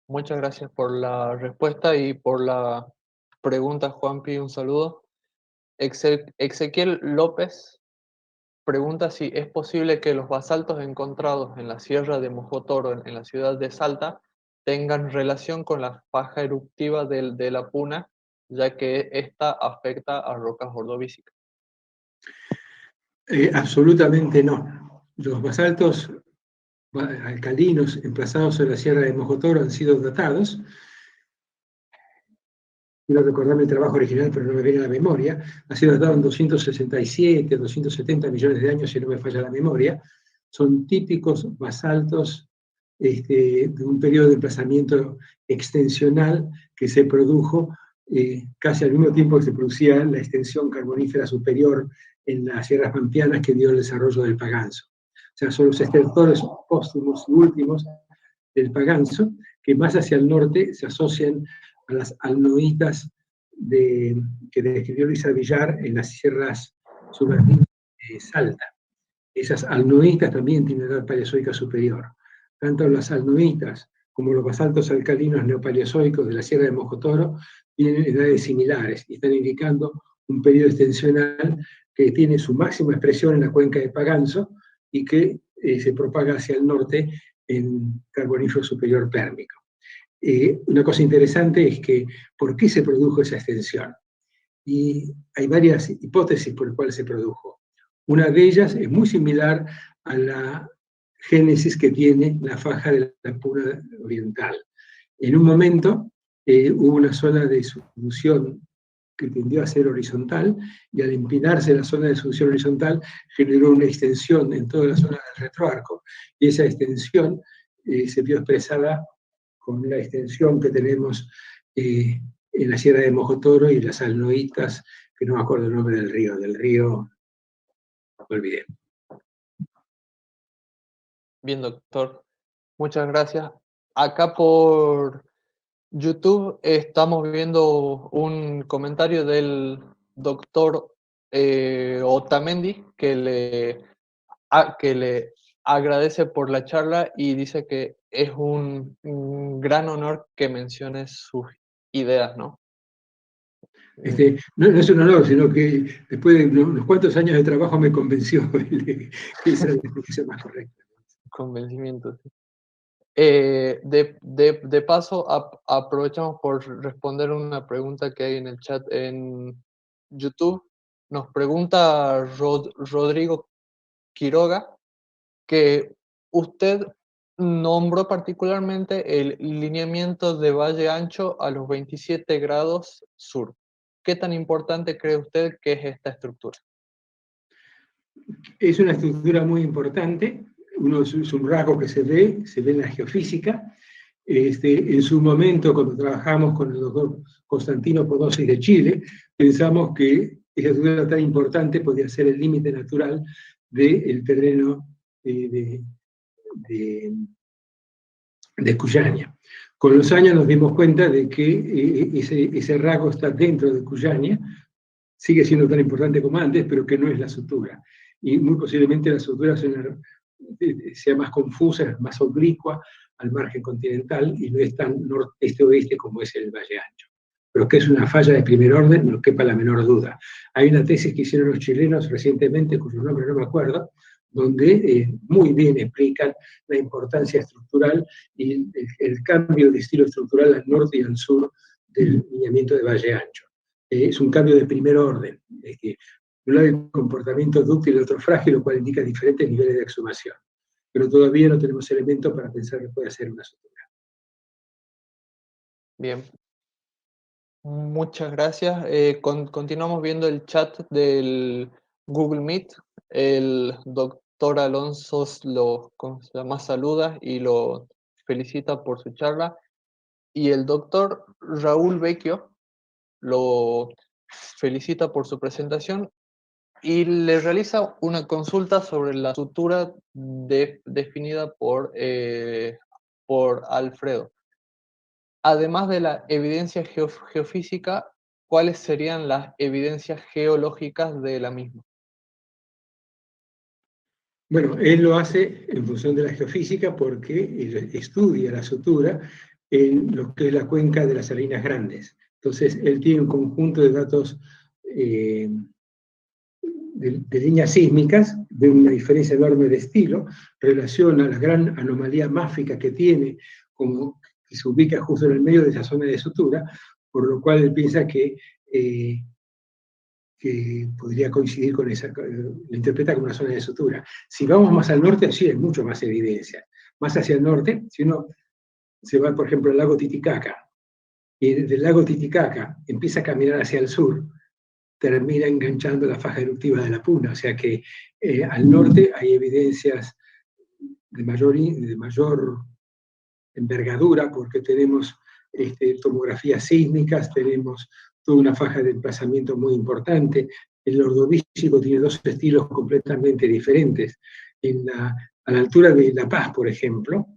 Muchas gracias por la respuesta y por la pregunta, Juanpi. Un saludo. Ezequiel López pregunta si es posible que los basaltos encontrados en la Sierra de Mojotoro, en la ciudad de Salta, tengan relación con la faja eruptiva de la Puna, ya que esta afecta a rocas ordovícicas. Absolutamente no. Los basaltos alcalinos emplazados en la Sierra de Mojotoro han sido datados. Quiero recordarme el trabajo original, pero no me viene a la memoria. Ha sido datado en 267, 270 millones de años, si no me falla la memoria. Son típicos basaltos de un periodo de emplazamiento extensional que se produjo casi al mismo tiempo que se producía la extensión carbonífera superior en las sierras pampeanas que dio el desarrollo del Paganzo. O sea, son los estertores póstumos y últimos del Paganzo, que más hacia el norte se asocian a las alnoitas que describió Luisa Villar en las sierras subandinas de Salta. Esas alnoitas también tienen edad paleozoica superior. Tanto las alnoitas como los basaltos alcalinos neopaleozoicos de la Sierra de Mojotoro tienen edades similares y están indicando un periodo extensional que tiene su máxima expresión en la cuenca de Paganzo y que se propaga hacia el norte en carbonífero superior pérmico. Una cosa interesante es que, ¿por qué se produjo esa extensión? Y hay varias hipótesis por las cuales se produjo. Una de ellas es muy similar a la génesis que tiene la faja de la Puna Oriental. En un momento hubo una zona de subducción que tendió a ser horizontal, y al empinarse la zona de subducción horizontal generó una extensión en toda la zona del retroarco, y esa extensión se vio expresada con la extensión que tenemos en la Sierra de Mojotoro y las alnoitas, que no me acuerdo el nombre del río, me olvidé. Bien, doctor. Muchas gracias. Acá por YouTube estamos viendo un comentario del doctor Otamendi que le agradece por la charla y dice que es un gran honor que menciones sus ideas, ¿no? No es un honor, sino que después de unos cuantos años de trabajo me convenció que esa es la explicación más correcta. Convencimiento. Sí. De paso, aprovechamos por responder una pregunta que hay en el chat en YouTube. Nos pregunta Rodrigo Quiroga que usted nombró particularmente el lineamiento de valle ancho a los 27 grados sur. ¿Qué tan importante cree usted que es esta estructura? Es una estructura muy importante, es un rasgo que se ve en la geofísica, En su momento, cuando trabajamos con el doctor Constantino Podosis de Chile, pensamos que esa estructura tan importante podía ser el límite natural del terreno de Cuyania. Con los años nos dimos cuenta de que ese rasgo está dentro de Cuyania, sigue siendo tan importante como antes, pero que no es la sutura. Y muy posiblemente la sutura sea más confusa, más oblicua al margen continental y no es tan este-oeste como es el Valle Ancho. Pero que es una falla de primer orden, no quepa la menor duda. Hay una tesis que hicieron los chilenos recientemente, cuyo nombre no me acuerdo, donde muy bien explican la importancia estructural y el cambio de estilo estructural al norte y al sur del lineamiento de Valle Ancho. Es un cambio de primer orden. Es que un lado el comportamiento dúctil y el otro frágil, lo cual indica diferentes niveles de exhumación. Pero todavía no tenemos elementos para pensar que puede ser una sutura. Bien. Muchas gracias. Continuamos viendo el chat del Google Meet. El doctor Alonso más saluda y lo felicita por su charla. Y el doctor Raúl Vecchio lo felicita por su presentación y le realiza una consulta sobre la sutura definida por Alfredo. Además de la evidencia geofísica, ¿cuáles serían las evidencias geológicas de la misma? Bueno, él lo hace en función de la geofísica porque estudia la sutura en lo que es la cuenca de las Salinas Grandes. Entonces, él tiene un conjunto de datos de líneas sísmicas, de una diferencia enorme de estilo, relaciona la gran anomalía máfica que tiene, como que se ubica justo en el medio de esa zona de sutura, por lo cual él piensa que podría coincidir con esa, lo interpreta como una zona de sutura. Si vamos más al norte, sí hay mucho más evidencia. Más hacia el norte, si uno se va, por ejemplo, al lago Titicaca, y desde el lago Titicaca empieza a caminar hacia el sur, termina enganchando la faja eruptiva de la Puna, o sea que al norte hay evidencias de mayor envergadura, porque tenemos tomografías sísmicas, tenemos toda una faja de emplazamiento muy importante. El Ordovícico tiene dos estilos completamente diferentes. A la altura de La Paz, por ejemplo,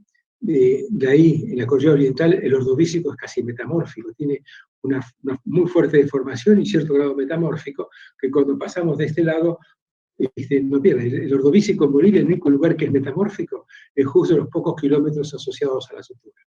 de ahí, en la cordillera oriental, el Ordovícico es casi metamórfico, tiene una muy fuerte deformación y cierto grado metamórfico, que cuando pasamos de este lado, no pierde. El Ordovícico en Bolivia, el único lugar que es metamórfico, es justo los pocos kilómetros asociados a la sutura.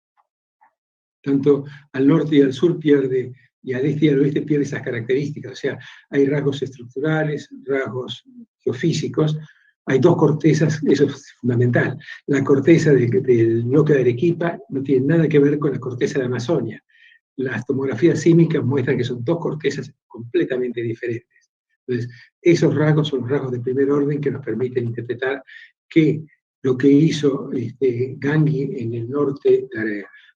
Tanto al norte y al sur pierde, y al este y al oeste pierde esas características. O sea, hay rasgos estructurales, rasgos geofísicos. Hay dos cortezas, eso es fundamental. La corteza del bloque de Arequipa no tiene nada que ver con la corteza de Amazonia. Las tomografías sísmicas muestran que son dos cortezas completamente diferentes. Entonces, esos rasgos son los rasgos de primer orden que nos permiten interpretar que lo que hizo Gangui en el norte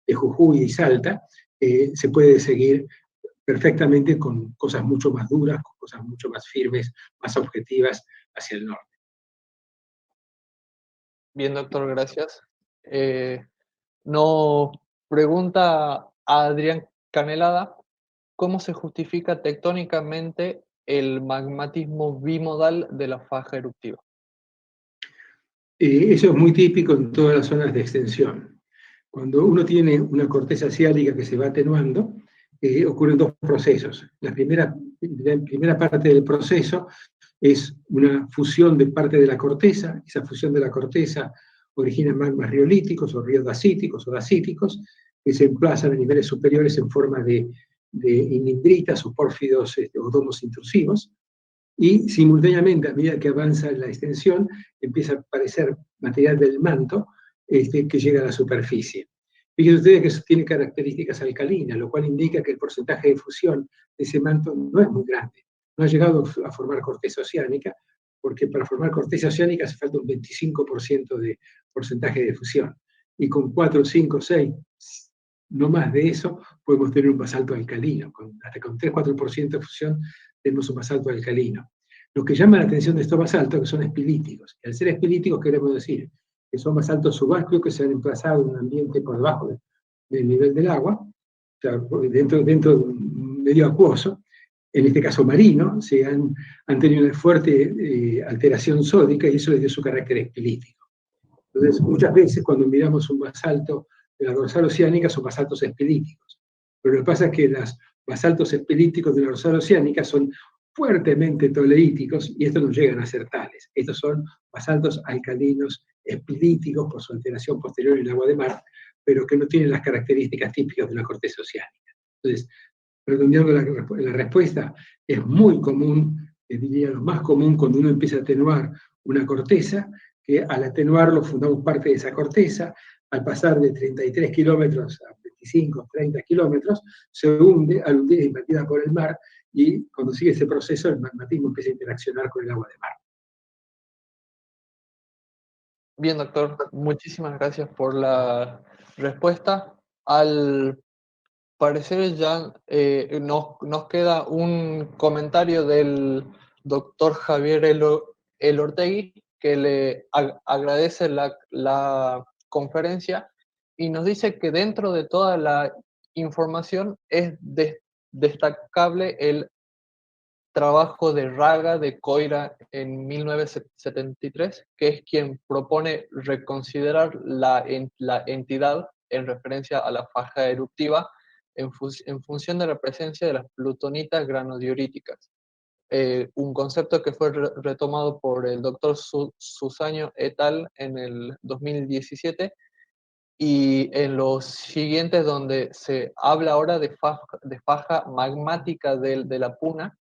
de Jujuy y Salta se puede seguir perfectamente con cosas mucho más duras, con cosas mucho más firmes, más objetivas hacia el norte. Bien, doctor, gracias. Nos pregunta a Adrián Canelada, ¿cómo se justifica tectónicamente el magmatismo bimodal de la faja eruptiva? Eso es muy típico en todas las zonas de extensión. Cuando uno tiene una corteza ciálica que se va atenuando, ocurren dos procesos. La primera parte del proceso es una fusión de parte de la corteza. Esa fusión de la corteza origina magmas riolíticos o riodacíticos o dacíticos que se emplazan a niveles superiores en forma de indindritas o pórfidos o domos intrusivos. Y simultáneamente, a medida que avanza la extensión, empieza a aparecer material del manto que llega a la superficie. Fíjense ustedes que eso tiene características alcalinas, lo cual indica que el porcentaje de fusión de ese manto no es muy grande. No ha llegado a formar corteza oceánica, porque para formar corteza oceánica hace falta un 25% de porcentaje de fusión. Y con 4, 5, 6, no más de eso, podemos tener un basalto alcalino. Hasta con 3, 4% de fusión tenemos un basalto alcalino. Lo que llama la atención de estos basaltos que son espilíticos. Y al ser espilíticos, queremos decir que son basaltos subacuos que se han emplazado en un ambiente por debajo del nivel del agua, o sea, dentro de un medio acuoso, en este caso marino, han tenido una fuerte alteración sódica y eso les dio su carácter espelítico. Entonces, muchas veces cuando miramos un basalto de la dorsal oceánica son basaltos espelíticos, pero lo que pasa es que los basaltos espelíticos de la dorsal oceánica son fuertemente toleíticos y estos no llegan a ser tales. Estos son basaltos alcalinos espelíticos por su alteración posterior en el agua de mar, pero que no tienen las características típicas de una corteza oceánica. Entonces, redondeando la respuesta, es muy común, diría lo más común cuando uno empieza a atenuar una corteza, que al atenuarlo fundamos parte de esa corteza, al pasar de 33 kilómetros a 25, 30 kilómetros, se hunde, al hundir es invadida por el mar, y cuando sigue ese proceso, el magmatismo empieza a interaccionar con el agua de mar. Bien, doctor, muchísimas gracias por la respuesta. Al parecer ya nos queda un comentario del doctor Javier Elortegui, que le agradece la conferencia y nos dice que dentro de toda la información es destacable el trabajo de Raga de Coira en 1973, que es quien propone reconsiderar la entidad en referencia a la faja eruptiva en función de la presencia de las plutonitas granodiuríticas. Un concepto que fue retomado por el doctor Susaño et al. En el 2017, y en los siguientes donde se habla ahora de faja magmática de la puna,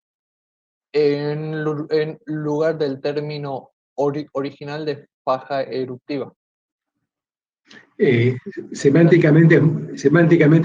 en lugar del término original de faja eruptiva. Semánticamente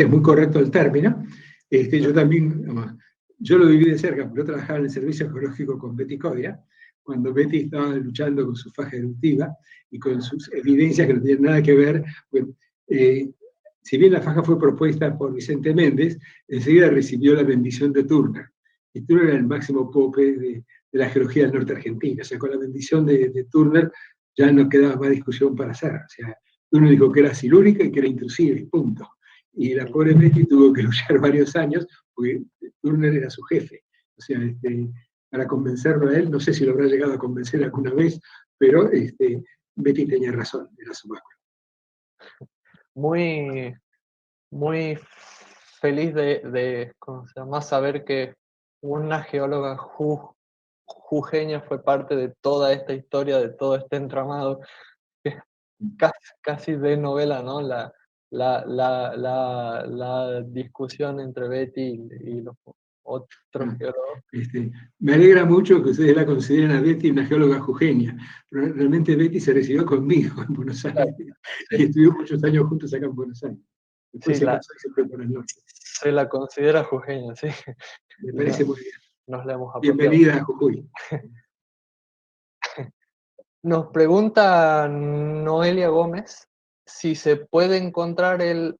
es muy correcto el término. Yo también, yo lo viví de cerca, porque yo trabajaba en el servicio geológico con Betty Coira, cuando Betty estaba luchando con su faja eruptiva y con sus evidencias que no tienen nada que ver. Bueno, si bien la faja fue propuesta por Vicente Méndez, enseguida recibió la bendición de Turner. Y Turner era el máximo pope de la geología del norte argentino. O sea, con la bendición de Turner ya no quedaba más discusión para hacer. O sea, uno dijo que era silúrica y que era intrusiva, y punto. Y la pobre Betty tuvo que luchar varios años porque Turner era su jefe. O sea, para convencerlo a él, no sé si lo habrá llegado a convencer alguna vez, pero Betty tenía razón, era su máquina. Muy, muy feliz de ¿cómo se llama? Saber que una geóloga jujeña fue parte de toda esta historia, de todo este entramado, casi de novela, ¿no? La discusión entre Betty y los otros geólogos. Me alegra mucho que ustedes la consideren a Betty una geóloga jujeña, pero realmente Betty se recibió conmigo en Buenos Aires, y estuvimos muchos años juntos acá en Buenos Aires. Después Sí, se casó y se fue para el norte. se la considera jujeña, sí. Me parece muy bien. Nos la hemos apropiado. Bienvenida a Jujuy. Nos pregunta Noelia Gómez si se puede encontrar el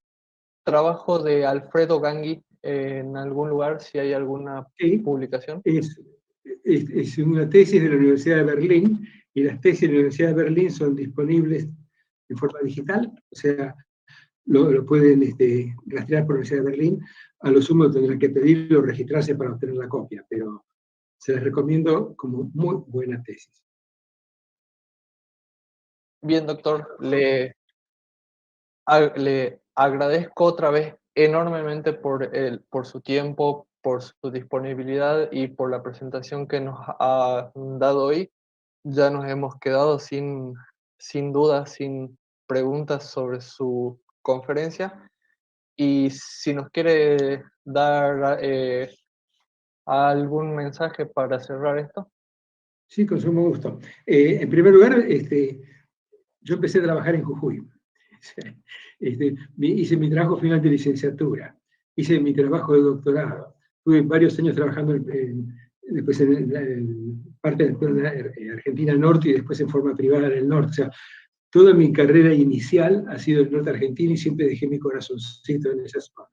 trabajo de Alfredo Gangui en algún lugar, si hay alguna publicación. Es una tesis de la Universidad de Berlín, y las tesis de la Universidad de Berlín son disponibles en forma digital, o sea, lo pueden rastrear por la Universidad de Berlín. A lo sumo tendrán que pedirlo o registrarse para obtener la copia, pero se les recomiendo como muy buena tesis. Bien, doctor, le agradezco otra vez enormemente por su tiempo, por su disponibilidad y por la presentación que nos ha dado hoy. Ya nos hemos quedado sin dudas, sin preguntas sobre su conferencia. Y si nos quiere dar algún mensaje para cerrar esto. Sí, con sumo gusto. En primer lugar, yo empecé a trabajar en Jujuy. Hice mi trabajo final de licenciatura, hice mi trabajo de doctorado, tuve varios años trabajando después en parte de Argentina Norte y después en forma privada en el norte. O sea, toda mi carrera inicial ha sido en el norte argentino y siempre dejé mi corazoncito en esa zona.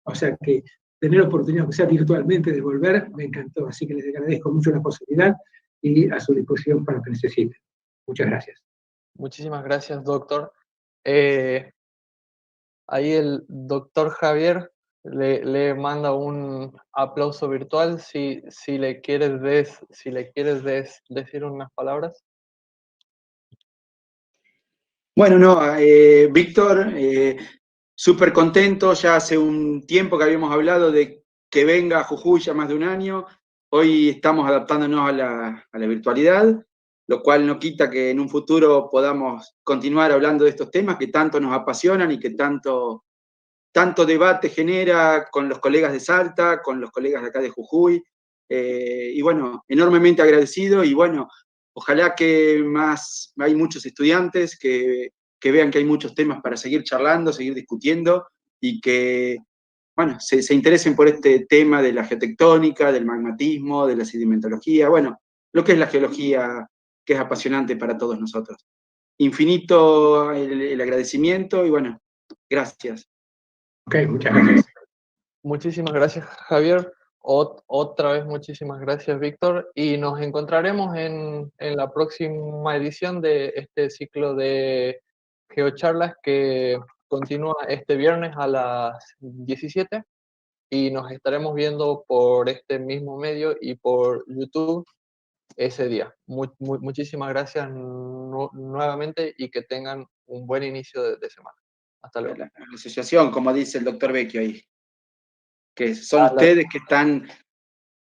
O sea que tener la oportunidad, aunque sea virtualmente, de volver, me encantó. Así que les agradezco mucho la posibilidad y a su disposición para lo que necesiten. Muchas gracias. Muchísimas gracias, doctor. Ahí el doctor Javier le manda un aplauso virtual si le quieres decir unas palabras. Bueno, no, Víctor, súper contento, ya hace un tiempo que habíamos hablado de que venga a Jujuy, ya más de un año. Hoy estamos adaptándonos a la virtualidad, lo cual no quita que en un futuro podamos continuar hablando de estos temas que tanto nos apasionan y que tanto debate genera con los colegas de Salta, con los colegas de acá de Jujuy. Y bueno, enormemente agradecido y bueno, ojalá que hay muchos estudiantes que vean que hay muchos temas para seguir charlando, seguir discutiendo y que, bueno, se interesen por este tema de la geotectónica, del magmatismo, de la sedimentología, bueno, lo que es la geología, que es apasionante para todos nosotros. Infinito el agradecimiento y bueno, gracias. Ok, muchas gracias. Muchísimas gracias, Javier. Otra vez muchísimas gracias, Víctor. Y nos encontraremos en la próxima edición de este ciclo de geocharlas que continúa este viernes a las 17 y nos estaremos viendo por este mismo medio y por YouTube ese día. Muchísimas gracias nuevamente y que tengan un buen inicio de semana. Hasta luego. La asociación, como dice el doctor Vecchio ahí, que son ustedes que están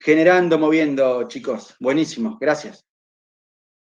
generando, moviendo, chicos. Buenísimo, gracias.